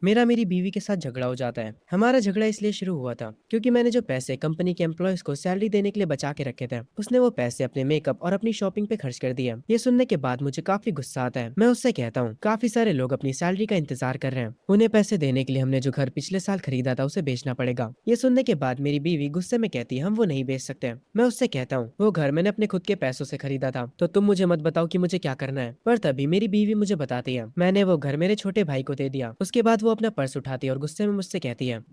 मेरा मेरी बीवी के साथ झगड़ा हो जाता है। हमारा झगड़ा इसलिए शुरू हुआ था क्योंकि मैंने जो पैसे कंपनी के एम्प्लॉयज को सैलरी देने के लिए बचा के रखे थे, उसने वो पैसे अपने मेकअप और अपनी शॉपिंग पे खर्च कर दिया। ये सुनने के बाद मुझे काफी गुस्सा आता है। मैं उससे कहता हूँ काफी सारे लोग अपनी सैलरी का इंतजार कर रहे हैं, उन्हें पैसे देने के लिए हमने जो घर पिछले साल खरीदा था उसे बेचना पड़ेगा। ये सुनने के बाद मेरी बीवी गुस्से में कहती है हम वो नहीं बेच सकते। मैं उससे कहता हूँ वो घर मैंने अपने खुद के पैसों से खरीदा था, तो तुम मुझे मत बताओ कि मुझे क्या करना है। पर तभी मेरी बीवी मुझे बताती है मैंने वो घर मेरे छोटे भाई को दे दिया। उसके बाद वो अपना पर्स उठाती है और गुस्से में मुझसे कहती है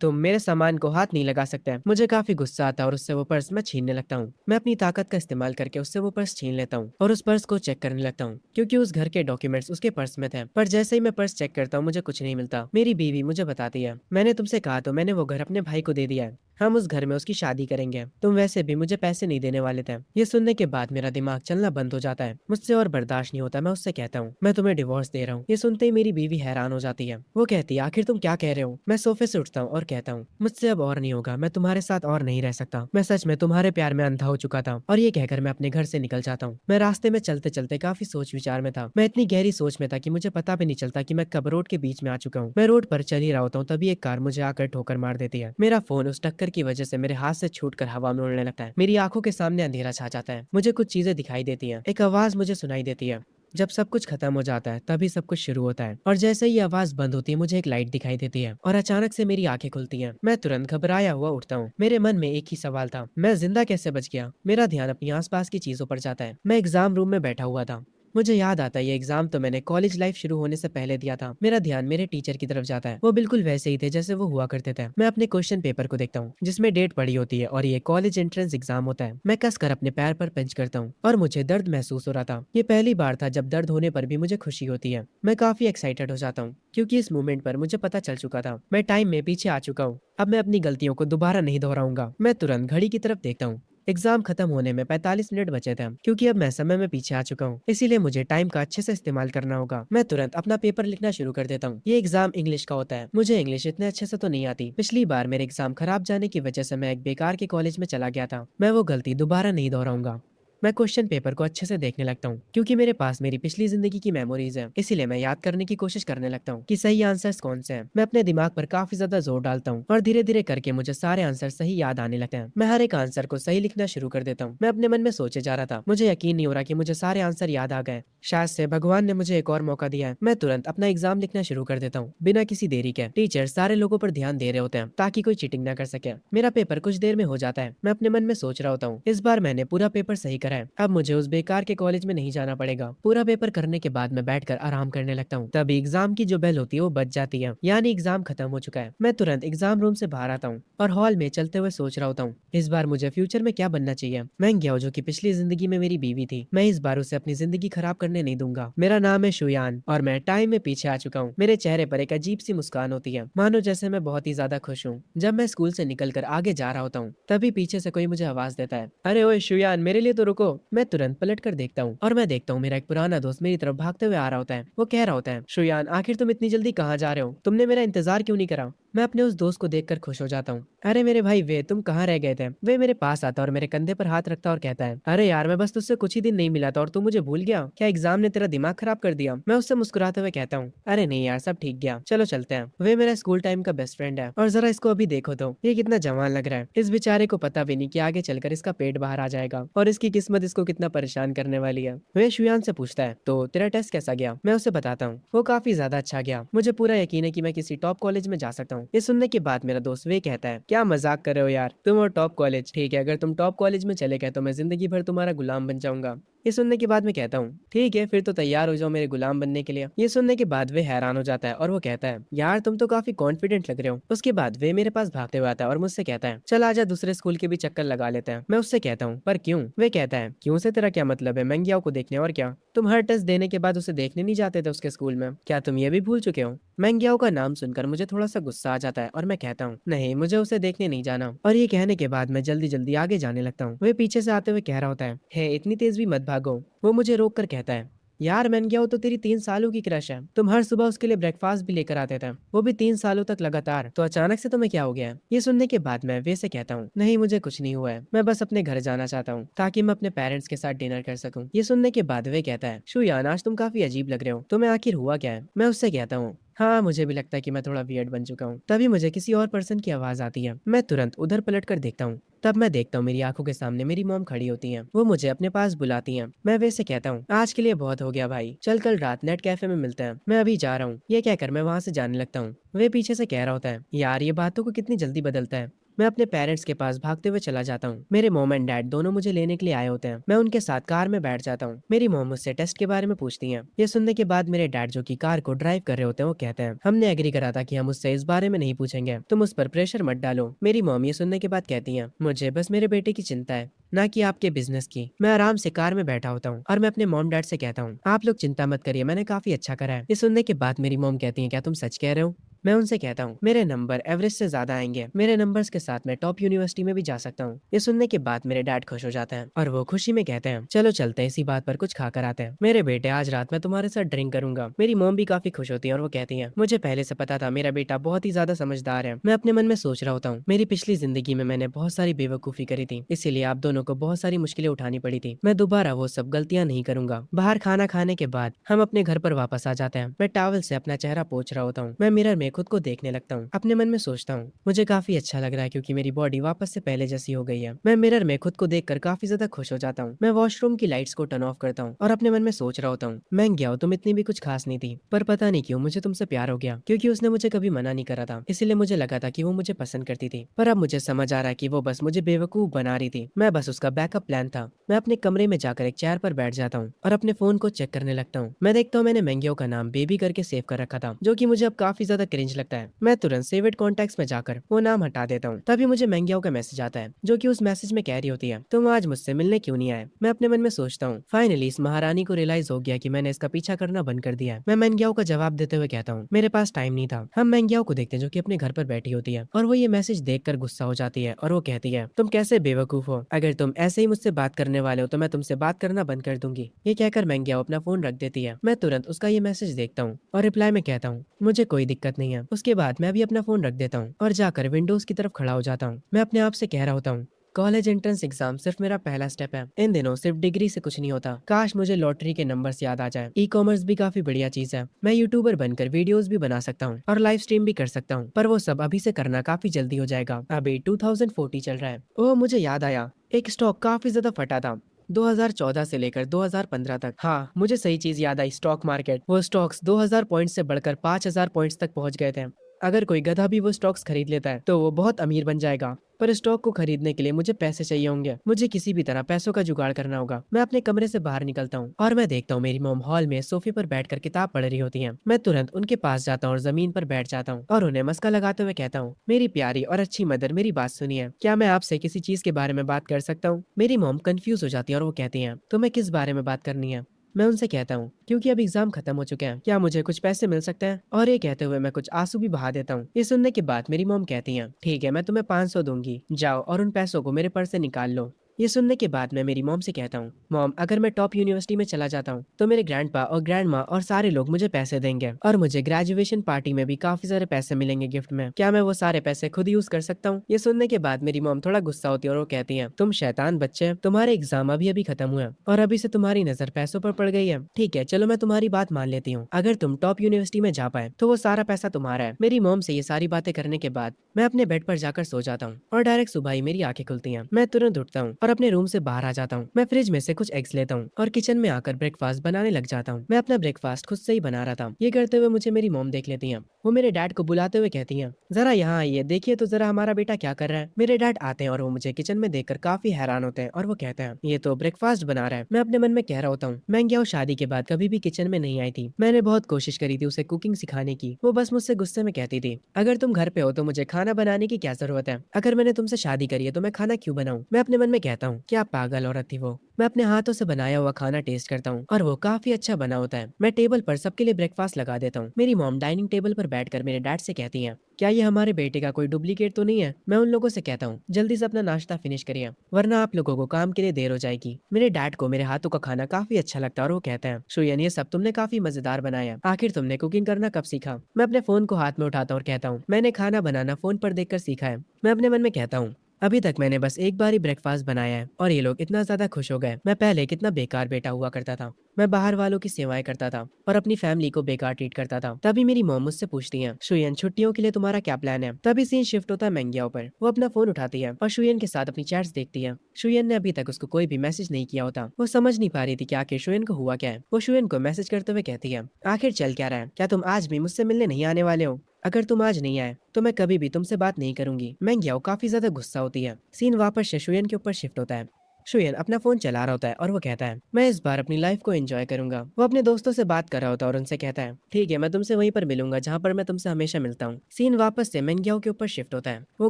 तुम मेरे सामान को हाथ नहीं लगा सकते। मुझे काफी गुस्सा आता है और उससे वो पर्स मैं छीनने लगता हूँ। मैं अपनी ताकत का इस्तेमाल करके उससे वो पर्स छीन लेता हूँ और उस पर्स को चेक करने लगता हूँ क्योंकि उस घर के डॉक्यूमेंट्स उसके पर्स में थे। पर जैसे ही मैं पर्स चेक करता हूँ मुझे कुछ नहीं मिलता। मेरी बीवी मुझे बताती है मैंने तुमसे कहा तो मैंने वो घर अपने भाई को दे दिया है, हम उस घर में उसकी शादी करेंगे, तुम वैसे भी मुझे पैसे नहीं देने वाले थे। ये सुनने के बाद मेरा दिमाग चलना बंद हो जाता है, मुझसे और बर्दाश्त नहीं होता। मैं उससे कहता हूँ मैं तुम्हें डिवोर्स दे रहा हूँ। ये सुनते ही मेरी बीवी हैरान हो जाती है। वो कहती है आखिर तुम क्या कह रहे हो। मैं सोफे से उठता हूँ और कहता हूँ मुझसे अब और नहीं होगा, मैं तुम्हारे साथ और नहीं रह सकता। मैं सच में तुम्हारे प्यार में अंधा हो चुका था। और ये कहकर मैं अपने घर से निकल जाता हूँ। मैं रास्ते में चलते चलते काफी सोच विचार में था। मैं इतनी गहरी सोच में था कि मुझे पता भी नहीं चलता कि मैं कब रोड के बीच में आ चुका हूँ। मैं रोड पर चल ही रहा होता हूँ तभी एक कार मुझे आकर ठोकर मार देती है। मेरा फोन उस टक्कर की वजह से मेरे हाथ से छूटकर हवा में उड़ने लगता है। मेरी आंखों के सामने अंधेरा छा जाता है। मुझे कुछ चीजें दिखाई देती हैं। एक आवाज मुझे सुनाई देती है। जब सब कुछ खत्म हो जाता है तभी सब कुछ शुरू होता है। और जैसे ही आवाज बंद होती है मुझे एक लाइट दिखाई देती है और अचानक से मेरी आंखें खुलती हैं। मैं तुरंत घबराया हुआ उठता हूँ। मेरे मन में एक ही सवाल था मैं जिंदा कैसे बच गया। मेरा ध्यान अपनी आसपास की चीजों पर जाता है। मैं एग्जाम रूम में बैठा हुआ था। मुझे याद आता है ये एग्जाम तो मैंने कॉलेज लाइफ शुरू होने से पहले दिया था। मेरा ध्यान मेरे टीचर की तरफ जाता है। वो बिल्कुल वैसे ही थे जैसे वो हुआ करते थे। मैं अपने क्वेश्चन पेपर को देखता हूँ जिसमें डेट पड़ी होती है और ये कॉलेज एंट्रेंस एग्जाम होता है। मैं कस कर अपने पैर पर पंच करता हूँ और मुझे दर्द महसूस हो रहा था। ये पहली बार था जब दर्द होने पर भी मुझे खुशी होती है। मैं काफी एक्साइटेड हो जाता हूँ क्योंकि इस मोमेंट पर मुझे पता चल चुका था मैं टाइम में पीछे आ चुका हूँ। अब मैं अपनी गलतियों को दोबारा नहीं दोहराऊंगा। मैं तुरंत घड़ी की तरफ देखता हूँ। एग्जाम खत्म होने में 45 मिनट बचे थे क्योंकि अब मैं समय में पीछे आ चुका हूँ, इसीलिए मुझे टाइम का अच्छे से इस्तेमाल करना होगा। मैं तुरंत अपना पेपर लिखना शुरू कर देता हूँ। ये एग्जाम इंग्लिश का होता है। मुझे इंग्लिश इतने अच्छे से तो नहीं आती। पिछली बार मेरे एग्जाम खराब जाने की वजह से मैं एक बेकार के कॉलेज में चला गया था। मैं वो गलती दोबारा नहीं दोहराऊंगा। मैं क्वेश्चन पेपर को अच्छे से देखने लगता हूँ क्योंकि मेरे पास मेरी पिछली जिंदगी की मेमोरीज है, इसीलिए मैं याद करने की कोशिश करने लगता हूँ कि सही आंसर्स कौन से हैं। मैं अपने दिमाग पर काफी ज्यादा जोर डालता हूँ और धीरे धीरे करके मुझे सारे आंसर सही याद आने लगते हैं। मैं हर एक आंसर को सही लिखना शुरू कर देता हूँ। मैं अपने मन में सोचे जा रहा था मुझे यकीन नहीं हो रहा कि मुझे सारे आंसर याद आ गए। शायद से भगवान ने मुझे एक और मौका दिया है। मैं तुरंत अपना एग्जाम लिखना शुरू कर देता हूँ बिना किसी देरी के। टीचर सारे लोगों पर ध्यान दे रहे होते हैं ताकि कोई चीटिंग ना कर सके। मेरा पेपर कुछ देर में हो जाता है। मैं अपने मन में सोच रहा होता हूँ इस बार मैंने पूरा पेपर सही करा है, अब मुझे उस बेकार के कॉलेज में नहीं जाना पड़ेगा। पूरा पेपर करने के बाद मैं बैठकर आराम करने लगता हूँ। तभी एग्जाम की जो बेल होती है वो बज जाती है, यानी एग्जाम खत्म हो चुका है। मैं तुरंत एग्जाम रूम से बाहर आता हूँ और हॉल में चलते हुए सोच रहा होता हूँ इस बार मुझे फ्यूचर में क्या बनना चाहिए। मैं गया जो कि पिछली जिंदगी में मेरी बीवी थी, मैं इस बार उसे अपनी जिंदगी खराब करने नहीं दूंगा। मेरा नाम है शुयान और मैं टाइम में पीछे आ चुका हूँ। मेरे चेहरे पर एक अजीब सी मुस्कान होती है, मानो जैसे मैं बहुत ही ज्यादा खुश हूँ। जब मैं स्कूल से निकलकर आगे जा रहा होता हूँ तभी पीछे से कोई मुझे आवाज देता है अरे ओए शुयान मेरे लिए तो रुको। मैं तुरंत पलट कर देखता हूँ और मैं देखता हूँ मेरा एक पुराना दोस्त मेरी तरफ भागते हुए आ रहा होता है। वो कह रहा होता है शुयान आखिर तुम इतनी जल्दी कहाँ जा रहे हो, तुमने मेरा इंतजार क्यों नहीं करा। मैं अपने उस दोस्त को देखकर खुश हो जाता हूँ। अरे मेरे भाई वे तुम कहाँ रह गए थे। वे मेरे पास आता और मेरे कंधे पर हाथ रखता और कहता है अरे यार मैं बस तुझसे कुछ ही दिन नहीं मिला था और तू मुझे भूल गया क्या, एग्जाम ने तेरा दिमाग खराब कर दिया। मैं उससे मुस्कुराते हुए कहता हूँ अरे नहीं यार सब ठीक गया, चलो चलते हैं। वे मेरा स्कूल टाइम का बेस्ट फ्रेंड है और जरा इसको अभी देखो तो ये कितना जवान लग रहा है। इस बेचारे को पता भी नहीं कि आगे चलकर इसका पेट बाहर आ जाएगा और इसकी किस्मत इसको कितना परेशान करने वाली है। वे शुयान से पूछता है तो तेरा टेस्ट कैसा गया। मैं उसे बताता हूँ वो काफी ज्यादा अच्छा गया, मुझे पूरा यकीन है कि मैं किसी टॉप कॉलेज में जा सकता हूँ। ये सुनने के बाद मेरा दोस्त वे कहता है क्या मजाक कर रहे हो यार, तुम और टॉप कॉलेज, ठीक है अगर तुम टॉप कॉलेज में चले गए तो मैं जिंदगी भर तुम्हारा गुलाम बन जाऊंगा। ये सुनने के बाद मैं कहता हूँ ठीक है फिर तो तैयार हो जाओ मेरे गुलाम बनने के लिए। ये सुनने के बाद वे हैरान हो जाता है और वो कहता है यार तुम तो काफी कॉन्फिडेंट लग रहे हो। उसके बाद वे मेरे पास भागते हुए आता है और मुझसे कहता है चल आजा दूसरे स्कूल के भी चक्कर लगा लेते हैं। मैं उससे कहता हूँ पर क्यों। वे कहता है क्यों से तेरा क्या मतलब है, मैंगियाओ को देखने और क्या, तुम हर टेस्ट देने के बाद उसे देखने नहीं जाते थे उसके स्कूल में, क्या तुम ये भी भूल चुके हो। मैंगियाओ का नाम सुनकर मुझे थोड़ा सा गुस्सा आ जाता है और मैं कहता हूँ नहीं मुझे उसे देखने नहीं जाना। और ये कहने के बाद मैं जल्दी जल्दी आगे जाने लगता हूँ। वे पीछे से आते हुए कह रहा होता है हे इतनी तेज भी मत भागो। वो मुझे रोक कर कहता है यार मैंगियाओ तो तेरी 3 सालों की क्रश है, तुम हर सुबह उसके लिए ब्रेकफास्ट भी लेकर आते थे, वो भी 3 सालों तक लगातार, तो अचानक से तुम्हें क्या हो गया है। ये सुनने के बाद मैं वे से कहता हूँ नहीं मुझे कुछ नहीं हुआ है, मैं बस अपने घर जाना चाहता हूँ ताकि मैं अपने पेरेंट्स के साथ डिनर कर सकूँ। ये सुनने के बाद वे कहता है शुयान आज तुम काफी अजीब लग रहे हो, तुम्हें आखिर हुआ क्या है। मैं उससे कहता हूँ हाँ, मुझे भी लगता है कि मैं थोड़ा वियर्ड बन चुका हूँ। तभी मुझे किसी और पर्सन की आवाज़ आती है। मैं तुरंत उधर पलट कर देखता हूँ। तब मैं देखता हूँ मेरी आंखों के सामने मेरी मॉम खड़ी होती हैं। वो मुझे अपने पास बुलाती हैं। मैं वैसे कहता हूँ, आज के लिए बहुत हो गया भाई, चल कल रात नेट कैफे में मिलते हैं, मैं अभी जा रहा हूँ। ये कहकर मैं वहां से जाने लगता हूँ। वे पीछे से कह रहा होता है, यार ये बातों को कितनी जल्दी बदलता है। मैं अपने पेरेंट्स के पास भागते हुए चला जाता हूँ। मेरे मॉम एंड डैड दोनों मुझे लेने के लिए आए होते हैं। मैं उनके साथ कार में बैठ जाता हूँ। मेरी मॉम मुझसे टेस्ट के बारे में पूछती हैं। ये सुनने के बाद मेरे डैड जो कि कार को ड्राइव कर रहे होते हैं वो कहते हैं, हमने एग्री करा था कि हम उससे इस बारे में नहीं पूछेंगे, तुम उस पर प्रेशर मत डालो। मेरी मॉम ये सुनने के बाद कहती हैं, मुझे बस मेरे बेटे की चिंता है, ना कि आपके बिजनेस की। मैं आराम से कार में बैठा होता हूँ और मैं अपने मॉम डैड से कहता हूँ, आप लोग चिंता मत करिए, मैंने काफी अच्छा करा है। ये सुनने के बाद मेरी मॉम कहती है, क्या तुम सच कह रहे हो? मैं उनसे कहता हूँ, मेरे नंबर एवरेज से ज्यादा आएंगे, मेरे नंबर्स के साथ मैं टॉप यूनिवर्सिटी में भी जा सकता हूँ। ये सुनने के बाद मेरे डैड खुश हो जाते हैं और वो खुशी में कहते हैं, चलो चलते हैं, इसी बात पर कुछ खाकर आते हैं। मेरे बेटे, आज रात मैं तुम्हारे साथ ड्रिंक करूंगा। मेरी मॉम भी काफी खुश होती है और वो कहती है, मुझे पहले से पता था मेरा बेटा बहुत ही ज्यादा समझदार है। मैं अपने मन में सोच रहा होता हूँ, मेरी पिछली जिंदगी में मैंने बहुत सारी बेवकूफी करी थी, इसीलिए आप दोनों को बहुत सारी मुश्किलें उठानी पड़ी थी। मैं दोबारा वो सब गलतियां नहीं करूंगा। बाहर खाना खाने के बाद हम अपने घर पर वापस आ जाते हैं। मैं टॉवल से अपना चेहरा पोंछ रहा होता हूँ। मैं मिरर में खुद को देखने लगता हूँ। अपने मन में सोचता हूँ, मुझे काफी अच्छा लग रहा है क्योंकि मेरी बॉडी वापस से पहले जैसी हो गई है। मैं मिरर में खुद को देखकर काफी ज्यादा खुश हो जाता हूँ। मैं वॉशरूम की लाइट्स को टर्न ऑफ करता हूँ और अपने मन में सोच रहा होता हूँ, मैं क्या हो, तुम इतनी भी कुछ खास नहीं थी, पर पता नहीं क्यों मुझे तुमसे प्यार हो गया, क्योंकि उसने मुझे कभी मना नहीं करा था, इसीलिए मुझे लगा था कि वो मुझे पसंद करती थी। पर अब मुझे समझ आ रहा है कि वो बस मुझे बेवकूफ बना रही थी, मैं बस उसका बैकअप प्लान था। मैं अपने कमरे में जाकर एक चेयर पर बैठ जाता हूँ और अपने फोन को चेक करने लगता हूँ। मैं देखता हूँ मैंने मैंगियो का नाम बेबी करके सेव कर रखा था, जो कि मुझे अब काफी ज्यादा क्रिंज लगता है। मैं तुरंत सेव इट कॉन्टेक्ट्स में जाकर वो नाम हटा देता हूँ। तभी मुझे मैंगियो का मैसेज आता है, जो कि उस मैसेज में कह रही होती है, तुम आज मुझसे मिलने क्यों नहीं आए? मैं अपने मन में सोचता हूँ, फाइनली इस महारानी को रियलाइज हो गया कि मैंने इसका पीछा करना बंद कर दिया है। मैं मैंगियो का जवाब देते हुए कहता हूँ, मेरे पास टाइम नहीं था। हम मैंगियो को देखते हैं जो कि अपने घर पर बैठी होती है और वो ये मैसेज देखकर गुस्सा हो जाती है और वो कहती है, तुम कैसे बेवकूफ हो, अगर तुम ऐसे ही मुझसे बात करने वाले हो तो मैं तुमसे बात करना बंद कर दूंगी। ये कहकर मैंगियो अपना फोन रख देती है। मैं तुरंत उसका ये मैसेज देखता हूँ और रिप्लाई में कहता हूँ, मुझे कोई दिक्कत नहीं है। उसके बाद मैं भी अपना फोन रख देता हूँ और जाकर विंडोज की तरफ खड़ा हो जाता हूँ। मैं अपने आप से कह रहा होता हूँ, कॉलेज एंट्रेंस एग्जाम सिर्फ मेरा पहला स्टेप है। इन दिनों सिर्फ डिग्री से कुछ नहीं होता। काश मुझे लॉटरी के नंबर्स याद आ जाए। ई कॉमर्स भी काफी बढ़िया चीज है। मैं यूट्यूबर बनकर वीडियोस भी बना सकता हूँ और लाइव स्ट्रीम भी कर सकता हूँ, पर वो सब अभी से करना काफी जल्दी हो जाएगा। अभी 2040 चल रहा है। ओह, मुझे याद आया, एक स्टॉक काफी ज्यादा फटा था 2014 से लेकर 2015 तक। हाँ, मुझे सही चीज याद आई, स्टॉक मार्केट। वो स्टॉक्स 2000 पॉइंट से बढ़कर 5000 पॉइंट्स तक पहुंच गए थे। अगर कोई गधा भी वो स्टॉक्स खरीद लेता है तो वो बहुत अमीर बन जाएगा। पर स्टॉक को खरीदने के लिए मुझे पैसे चाहिए होंगे। मुझे किसी भी तरह पैसों का जुगाड़ करना होगा। मैं अपने कमरे से बाहर निकलता हूँ और मैं देखता हूँ मेरी मॉम हॉल में सोफे पर बैठकर किताब पढ़ रही होती हैं। मैं तुरंत उनके पास जाता हूँ और जमीन पर बैठ जाता हूँ और उन्हें मस्का लगाते हुए कहता हूँ, मेरी प्यारी और अच्छी मदर, मेरी बात सुनिए, क्या मैं आपसे किसी चीज के बारे में बात कर सकता हूँ? मेरी मॉम कंफ्यूज हो जाती है और वो कहती है, तुम्हें किस बारे में बात करनी है? मैं उनसे कहता हूँ, क्योंकि अब एग्जाम खत्म हो चुके हैं, क्या मुझे कुछ पैसे मिल सकते हैं? और ये कहते हुए मैं कुछ आंसू भी बहा देता हूँ। ये सुनने के बाद मेरी मॉम कहती हैं, ठीक है, मैं तुम्हें 500 दूंगी, जाओ और उन पैसों को मेरे पर्स से निकाल लो। ये सुनने के बाद मैं मेरी मॉम से कहता हूँ, मॉम, अगर मैं टॉप यूनिवर्सिटी में चला जाता हूँ तो मेरे ग्रैंडपा और ग्रैंड माँ और सारे लोग मुझे पैसे देंगे और मुझे ग्रेजुएशन पार्टी में भी काफी सारे पैसे मिलेंगे गिफ्ट में। क्या मैं वो सारे पैसे खुद यूज कर सकता हूँ? ये सुनने के बाद मेरी मॉम थोड़ा गुस्सा होती है और वो कहती है, तुम शैतान बच्चे, तुम्हारे एग्जाम अभी अभी खत्म हुए और अभी से तुम्हारी नजर पैसों पर पड़ गई है। ठीक है, चलो मैं तुम्हारी बात मान लेती हूँ, अगर तुम टॉप यूनिवर्सिटी में जा पाए तो वो सारा पैसा तुम्हारा है। मेरी मॉम से ये सारी बातें करने के बाद मैं अपने बेड पर जाकर सो जाता हूँ और डायरेक्ट सुबह ही मेरी आंखें खुलती हैं। मैं तुरंत उठता हूँ और अपने रूम से बाहर आ जाता हूँ। मैं फ्रिज में से कुछ एग्स लेता हूँ और किचन में आकर ब्रेकफास्ट बनाने लग जाता हूँ। मैं अपना ब्रेकफास्ट खुद से ही बना रहा था। ये करते हुए मुझे मेरी मॉम देख लेती हैं। वो मेरे डैड को बुलाते हुए कहती हैं, जरा यहाँ आइए, देखिए तो जरा हमारा बेटा क्या कर रहा है। मेरे डैड आते हैं और वो मुझे किचन में देखकर काफी हैरान होते हैं और वो कहते हैं, ये तो ब्रेकफास्ट बना रहा है। मैं अपने मन में कह रहा होता हूँ, मैं क्या शादी के बाद कभी भी किचन में नहीं आई थी। मैंने बहुत कोशिश करी थी उसे कुकिंग सिखाने की, वो बस मुझसे गुस्से में कहती थी, अगर तुम घर पे हो तो मुझे खाना बनाने की क्या जरूरत है? अगर मैंने तुमसे शादी करी है तो मैं खाना क्यों बनाऊं? मैं अपने मन में कहता हूँ, क्या पागल औरत थी वो। मैं अपने हाथों से बनाया हुआ खाना टेस्ट करता हूँ और वो काफी अच्छा बना होता है। मैं टेबल पर सबके लिए ब्रेकफास्ट लगा देता हूँ। मेरी मॉम डाइनिंग टेबल पर बैठकर मेरे डैड से कहती हैं, क्या ये हमारे बेटे का कोई डुप्लीकेट तो नहीं है? मैं उन लोगों से कहता हूँ, जल्दी से अपना नाश्ता फिनिश करिए वरना आप लोगों को काम के लिए देर हो जाएगी। मेरे डैड को मेरे हाथों का खाना काफी अच्छा लगता है और वो कहते हैं, सुयन, ये सब तुमने काफी मजेदार बनाया, आखिर तुमने कुकिंग करना कब सीखा? मैं अपने फोन को हाथ में उठाता हूँ और कहता हूँ, मैंने खाना बनाना फोन पर देखकर सीखा है। मैं अपने मन में कहता हूँ, अभी तक मैंने बस एक बार ही ब्रेकफास्ट बनाया है और ये लोग इतना ज्यादा खुश हो गए। मैं पहले कितना बेकार बेटा हुआ करता था। मैं बाहर वालों की सेवाएं करता था और अपनी फैमिली को बेकार ट्रीट करता था। तभी मेरी मॉम मुझसे पूछती है, शुयन छुट्टियों के लिए तुम्हारा क्या प्लान है। तभी सीन शिफ्ट होता है मैंगियाओ पर। वो अपना फोन उठाती है और शुयन के साथ अपनी चैट्स देखती है। शुयन ने अभी तक उसको कोई भी मैसेज नहीं किया होता। वो समझ नहीं पा रही थी कि आखिर शुयन को हुआ क्या है। वो शुयन को मैसेज करते हुए कहती है, आखिर चल क्या रहा है, क्या तुम आज भी मुझसे मिलने नहीं आने वाले हो। अगर तुम आज नहीं आए तो मैं कभी भी तुमसे बात नहीं करूंगी। मैंगियाओ काफी ज्यादा गुस्सा होती है। सीन वापस से शुयन के ऊपर शिफ्ट होता है। शुयन अपना फोन चला रहा होता है और वो कहता है, मैं इस बार अपनी लाइफ को एंजॉय करूंगा। वो अपने दोस्तों से बात कर रहा होता है और उनसे कहता है, ठीक है मैं तुमसे वहीं पर मिलूंगा जहाँ पर मैं तुमसे हमेशा मिलता हूँ। सीन वापस से मेंग्याओ के ऊपर शिफ्ट होता है। वो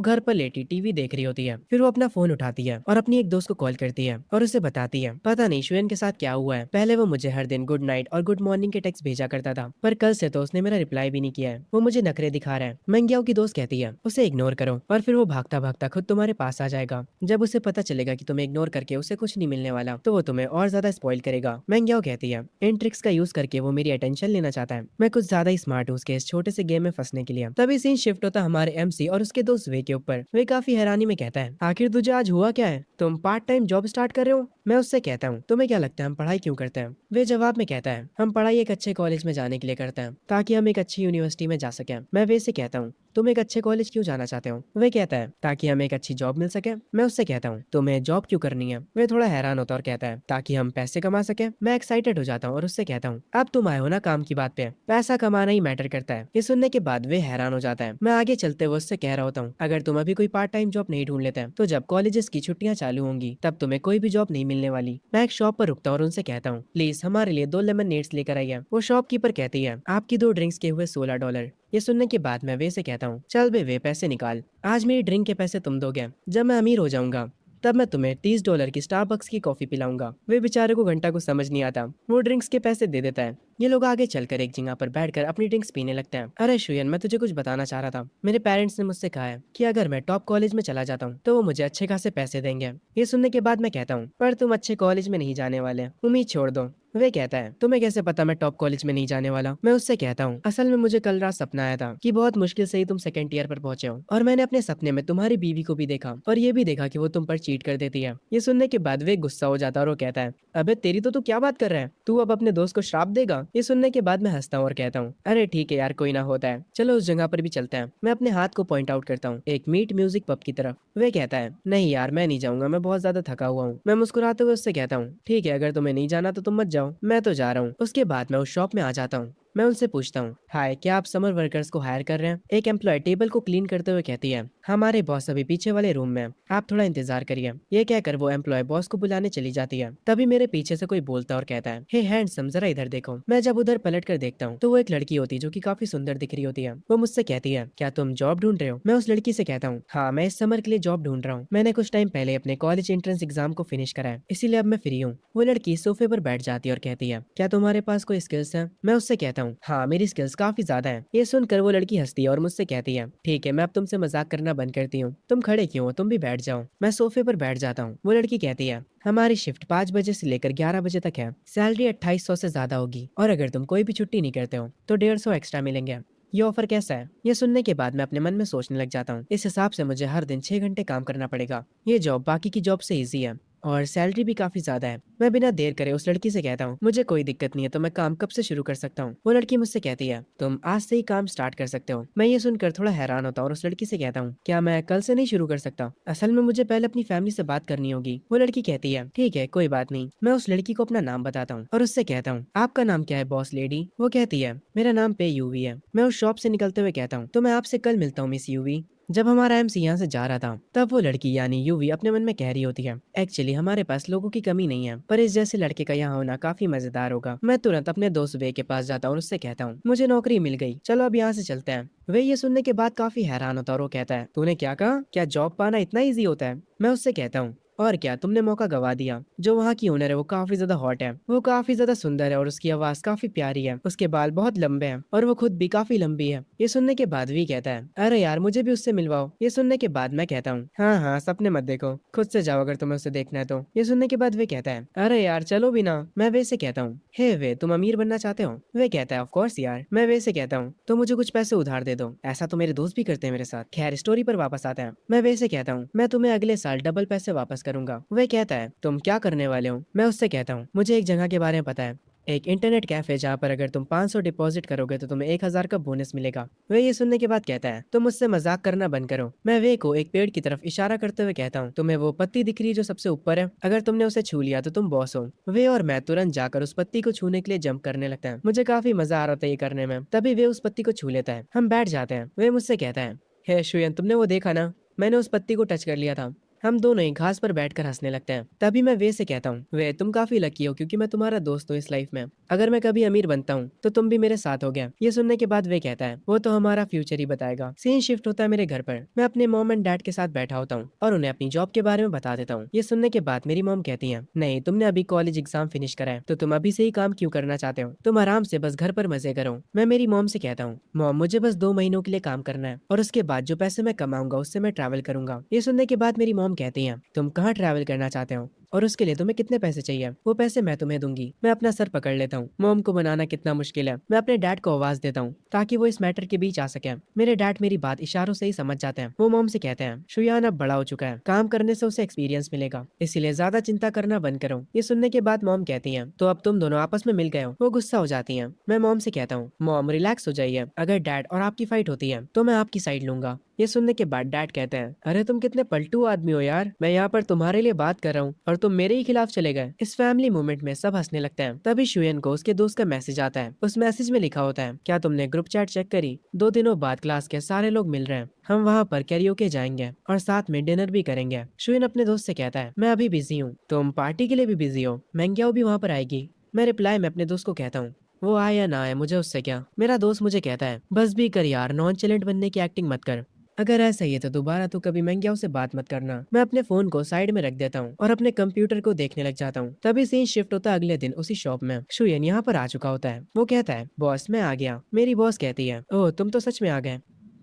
घर पर लेटी टीवी देख रही होती है। फिर वो अपना फोन उठाती है और अपनी एक दोस्त को कॉल करती है और उसे बताती है, पता नहीं शुयन के साथ क्या हुआ है। पहले वो मुझे हर दिन गुड नाइट और गुड मॉर्निंग के टेक्स्ट भेजा करता था, पर कल से तो उसने मेरा रिप्लाई भी नहीं किया है। वो मुझे नखरे दिखा रहा है। मेंग्याओ की दोस्त कहती है, उसे इग्नोर करो और फिर वो भागता भागता खुद तुम्हारे पास आ जाएगा। जब उसे पता चलेगा कि तुम्हें इग्नोर करके उसे कुछ नहीं मिलने वाला तो वो तुम्हें और ज्यादा स्पॉइल करेगा। मेंग्याओ कहती है, इन ट्रिक्स का यूज करके वो मेरी अटेंशन लेना चाहता है। मैं कुछ ज्यादा ही स्मार्ट हूँ उसके इस छोटे से गेम में फंसने के लिए। तभी सीन शिफ्ट होता है हमारे एमसी और उसके दोस्त वे के ऊपर। वे काफी हैरानी में कहता है, आखिर तुझे आज हुआ क्या है, तुम पार्ट टाइम जॉब स्टार्ट कर रहे हो। मैं उससे कहता हूँ, तुम्हें क्या लगता है हम पढ़ाई क्यों करते हैं। वे जवाब में कहता है, हम पढ़ाई एक अच्छे कॉलेज में जाने के लिए करते हैं ताकि हम एक अच्छी यूनिवर्सिटी में जा सके। मैं वे से कहता हूँ, तुम एक अच्छे कॉलेज क्यों जाना चाहते हो। वे कहता है, ताकि हमें एक अच्छी जॉब मिल सके। मैं उससे कहता हूँ, तुम्हें जॉब क्यों करनी है। वे थोड़ा हैरान होता है और कहता है, ताकि हम पैसे कमा सके। मैं एक्साइटेड हो जाता हूँ और उससे कहता हूँ, अब तुम आए हो ना काम की बात पे, पैसा कमाना ही मैटर करता है। ये सुनने के बाद वे हैरान हो जाता है। मैं आगे चलते हुए उससे कह रहा होता हूँ, अगर तुम अभी कोई पार्ट टाइम जॉब नहीं ढूंढ लेते तो जब कॉलेजेस की छुट्टियां चालू होंगी तब तुम्हें कोई भी जॉब नहीं मिलने वाली। मैं एक शॉप पर रुकता हूँ और उनसे कहता हूँ, प्लीज हमारे लिए 2 लेमन लेकर आइए। वो शॉपकीपर कहती है, आपकी 2 ड्रिंक्स के हुए $16। ये सुनने के बाद मैं वे से कहता हूँ, चल बे वे पैसे निकाल, आज मेरी ड्रिंक के पैसे तुम दोगे। जब मैं अमीर हो जाऊंगा तब मैं तुम्हें $30 की स्टारबक्स की कॉफी पिलाऊंगा। वे बेचारे को घंटा को समझ नहीं आता। वो ड्रिंक्स के पैसे दे देता है। ये लोग आगे चलकर एक जगह पर बैठकर अपनी ड्रिंक्स पीने लगते हैं। अरे शुयन, मैं तुझे कुछ बताना चाह रहा था। मेरे पेरेंट्स ने मुझसे कहा है कि अगर मैं टॉप कॉलेज में चला जाता हूँ तो वो मुझे अच्छे खासे पैसे देंगे। ये सुनने के बाद मैं कहता हूँ, पर तुम अच्छे कॉलेज में नहीं जाने वाले, उम्मीद छोड़ दो। वे कहता है, तुम्हें कैसे पता मैं टॉप कॉलेज में नहीं जाने वाला। मैं उससे कहता हूँ, असल में मुझे कल रात सपना आया था कि बहुत मुश्किल से ही तुम सेकंड ईयर पर पहुंचे हो और मैंने अपने सपने में तुम्हारी बीवी को भी देखा और ये भी देखा कि वो तुम पर चीट कर देती है। ये सुनने के बाद वे गुस्सा हो जाता है और वो कहता है, अबे तेरी तो तू क्या बात कर रहा है, तू अब अपने दोस्त को श्राप देगा। ये सुनने के बाद मैं हंसता हूँ और कहता हूँ, अरे ठीक है यार, कोई ना होता है, चलो उस जगह पर भी चलते हैं। मैं अपने हाथ को पॉइंट आउट करता हूँ एक मीट म्यूजिक पब की तरफ। वे कहता है, नहीं यार मैं नहीं जाऊंगा, मैं बहुत ज्यादा थका हुआ हूँ। मैं मुस्कुराते हुए उससे कहता हूँ, ठीक है अगर तुम्हें नहीं जाना तो तुम मत जाओ, मैं तो जा रहा हूँ। उसके बाद मैं उस शॉप में आ जाता हूँ। मैं उनसे पूछता हूँ, हाय क्या आप समर वर्कर्स को हायर कर रहे हैं। एक एम्प्लॉय टेबल को क्लीन करते हुए कहती है, हमारे बॉस अभी पीछे वाले रूम में, आप थोड़ा इंतजार करिए। ये कहकर वो एम्प्लॉय बॉस को बुलाने चली जाती है। तभी मेरे पीछे से कोई बोलता है और कहता है, हे हैंडसम जरा इधर देखो। मैं जब उधर पलट कर देखता हूँ तो वो एक लड़की होती है जो कि काफी सुंदर दिख रही होती है। वो मुझसे कहती है, क्या तुम जॉब ढूंढ रहे हो। मैं उस लड़की से कहता हूँ, हाँ मैं इस समर के लिए जॉब ढूंढ रहा हूँ। मैंने कुछ टाइम पहले अपने कॉलेज एंट्रेंस एग्जाम को फिनिश करा है, इसीलिए अब मैं फ्री हूँ। वो लड़की सोफे पर बैठ जाती है और कहती है, क्या तुम्हारे पास कोई स्किल्स है। मैं उससे कहता हूँ, हाँ मेरी स्किल्स काफी ज्यादा है। ये सुनकर वो लड़की हंसती है और मुझसे कहती है, ठीक है मैं अब तुमसे मजाक करना बंद करती हूँ, तुम खड़े क्यों हो, तुम भी बैठ जाओ। मैं सोफे पर बैठ जाता हूँ। वो लड़की कहती है, हमारी शिफ्ट 5 बजे से लेकर 11 बजे तक है, सैलरी 2800 से ज्यादा होगी और अगर तुम कोई भी छुट्टी नहीं करते हो तो 150 एक्स्ट्रा मिलेंगे। ये ऑफर कैसा है। ये सुनने के बाद मैं अपने मन में सोचने लग जाता हूँ, इस हिसाब से मुझे हर दिन 6 घंटे काम करना पड़ेगा। ये जॉब बाकी की जॉब से इजी है और सैलरी भी काफी ज्यादा है। मैं बिना देर करे उस लड़की से कहता हूँ, मुझे कोई दिक्कत नहीं है, तो मैं काम कब से शुरू कर सकता हूँ। वो लड़की मुझसे कहती है, तुम आज से ही काम स्टार्ट कर सकते हो। मैं ये सुनकर थोड़ा हैरान होता हूँ और उस लड़की से कहता हूँ, क्या मैं कल से नहीं शुरू कर सकता। असल में मुझे पहले अपनी फैमिली से बात करनी होगी। वो लड़की कहती है, ठीक है कोई बात नहीं। मैं उस लड़की को अपना नाम बताता हूँ और उससे कहता हूँ, आपका नाम क्या है बॉस लेडी। वो कहती है, मेरा नाम पे यूवी है। मैं उस शॉप से निकलते हुए कहता हूँ, तो मैं आपसे कल मिलता हूँ मिस यूवी। जब हमारा एमसी यहाँ से जा रहा था तब वो लड़की यानी यूवी अपने मन में कह रही होती है, एक्चुअली हमारे पास लोगों की कमी नहीं है, पर इस जैसे लड़के का यहाँ होना काफी मजेदार होगा। मैं तुरंत अपने दोस्त वे के पास जाता हूँ और उससे कहता हूँ, मुझे नौकरी मिल गई, चलो अब यहाँ से चलते हैं। वे ये सुनने के बाद काफी हैरान होता है और वो कहता है, तूने क्या कहा, क्या जॉब पाना इतना ईजी होता है। मैं उससे कहता हूँ, और क्या, तुमने मौका गवा दिया। जो वहाँ की ओनर है वो काफी ज्यादा हॉट है, वो काफी ज्यादा सुंदर है और उसकी आवाज काफी प्यारी है। उसके बाल बहुत लंबे हैं और वो खुद भी काफी लंबी है। ये सुनने के बाद वी कहता है, अरे यार मुझे भी उससे मिलवाओ। ये सुनने के बाद मैं कहता हूँ, हाँ हाँ सपने मत देखो, खुद से जाओ अगर तुम्हें उसे देखना है तो। ये सुनने के बाद वे कहता है, अरे यार चलो भी ना। मैं वे से कहता हूँ, हे वे तुम अमीर बनना चाहते हो? वे कहता है, ऑफ कोर्स यार। मैं वे से कहता हूँ, तो मुझे कुछ पैसे उधार दे दो। ऐसा तो मेरे दोस्त भी करते हैं मेरे साथ। खैर स्टोरी पर वापस आता है। मैं वे से कहता हूँ, मैं तुम्हें अगले साल डबल पैसे वापस करूंगा। वे कहता है, तुम क्या करने वाले हो? मैं उससे कहता हूँ, मुझे एक जगह के बारे में पता है, एक इंटरनेट कैफे जहाँ पर अगर तुम 500 डिपॉजिट करोगे तो तुम्हें 1000 का बोनस मिलेगा। वे ये सुनने के बाद कहता है, तुम मुझसे मजाक करना बंद करो। मैं वे को एक पेड़ की तरफ इशारा करते हुए कहता हूँ, तुम्हें वो पत्ती दिख रही है जो सबसे ऊपर है? अगर तुमने उसे छू लिया तो तुम बॉस हो। वे और मैं तुरंत जाकर उस पत्ती को छूने के लिए जंप करने लगता है। मुझे काफी मजा आ रहा था ये करने में। तभी वे उस पत्ती को छू लेता है। हम बैठ जाते हैं। वे मुझसे कहता है, हे शुयन तुमने वो देखा ना, मैंने उस पत्ती को टच कर लिया था। हम दोनों ही घास पर बैठकर हंसने लगते हैं। तभी मैं वे से कहता हूँ, वे तुम काफी लकी हो क्योंकि मैं तुम्हारा दोस्त हूँ इस लाइफ में। अगर मैं कभी अमीर बनता हूँ तो तुम भी मेरे साथ हो गया। ये सुनने के बाद वे कहता है, वो तो हमारा फ्यूचर ही बताएगा। सीन शिफ्ट होता है मेरे घर पर। मैं अपने मॉम एंड डैड के साथ बैठा होता हूँ और उन्हें अपनी जॉब के बारे में बता देता हूँ। ये सुनने के बाद मेरी मॉम कहती है, नहीं तुमने अभी कॉलेज एग्जाम फिनिश करा है तो तुम अभी से ही काम क्यों करना चाहते हो? तुम आराम से बस घर पर मजे करो। मैं मेरी मॉम से कहता हूँ, मॉम मुझे बस 2 महीनों के लिए काम करना है और उसके बाद जो पैसे मैं कमाऊंगा उससे मैं ट्रैवल करूंगा। ये सुनने के बाद मेरी मॉम कहती है, तुम कहाँ ट्रैवल करना चाहते हो और उसके लिए तुम्हें कितने पैसे चाहिए? वो पैसे मैं तुम्हें दूंगी। मैं अपना सर पकड़ लेता हूँ। मॉम को मनाना कितना मुश्किल है। मैं अपने डैड को आवाज देता हूँ ताकि वो इस मैटर के बीच आ सके। मेरे डैड मेरी बात इशारों से ही समझ जाते हैं। वो मॉम से कहते हैं, शुयान अब बड़ा हो चुका है, काम करने से उसे एक्सपीरियंस मिलेगा, इसीलिए ज्यादा चिंता करना बंद करो। ये सुनने के बाद मॉम कहती है, तो अब तुम दोनों आपस में मिल गए हो? वो गुस्सा हो जाती है। मैं मॉम से कहता हूँ, मॉम रिलैक्स हो जाइए, अगर डैड और आपकी फाइट होती है तो मैं आपकी साइड लूंगा। ये सुनने के बाद डैड कहते हैं, अरे तुम कितने पलटू आदमी हो यार, मैं यहाँ पर तुम्हारे लिए बात कर रहा हूँ और तुम मेरे ही खिलाफ चले गए। इस फैमिली मोमेंट में सब हंसने लगते हैं। तभी शुयन को उसके दोस्त का मैसेज आता है। उस मैसेज में लिखा होता है, क्या तुमने ग्रुप चैट चेक करी? 2 दिनों बाद क्लास के सारे लोग मिल रहे हैं, हम वहाँ पर कैरियोके जाएंगे और साथ में डिनर भी करेंगे। शुयन अपने दोस्त से कहता है, मैं अभी बिजी हूँ, तुम पार्टी के लिए भी बिजी हो? मैंग्याओ भी वहाँ पर आएगी? मैं रिप्लाई में अपने दोस्त को कहता हूँ, वो आए या ना आए मुझे उससे क्या। मेरा दोस्त मुझे कहता है, बस भी कर यार, नॉन चैलेंट बनने की एक्टिंग मत कर। अगर ऐसा ही है तो दोबारा तो कभी महंगियाओं से बात मत करना। मैं अपने फोन को साइड में रख देता हूँ और अपने कंप्यूटर को देखने लग जाता हूँ। तभी सीन शिफ्ट होता है अगले दिन उसी शॉप में। शुयन यहाँ पर आ चुका होता है। वो कहता है, बॉस मैं आ गया। मेरी बॉस कहती है, ओह तुम तो सच में आ गए।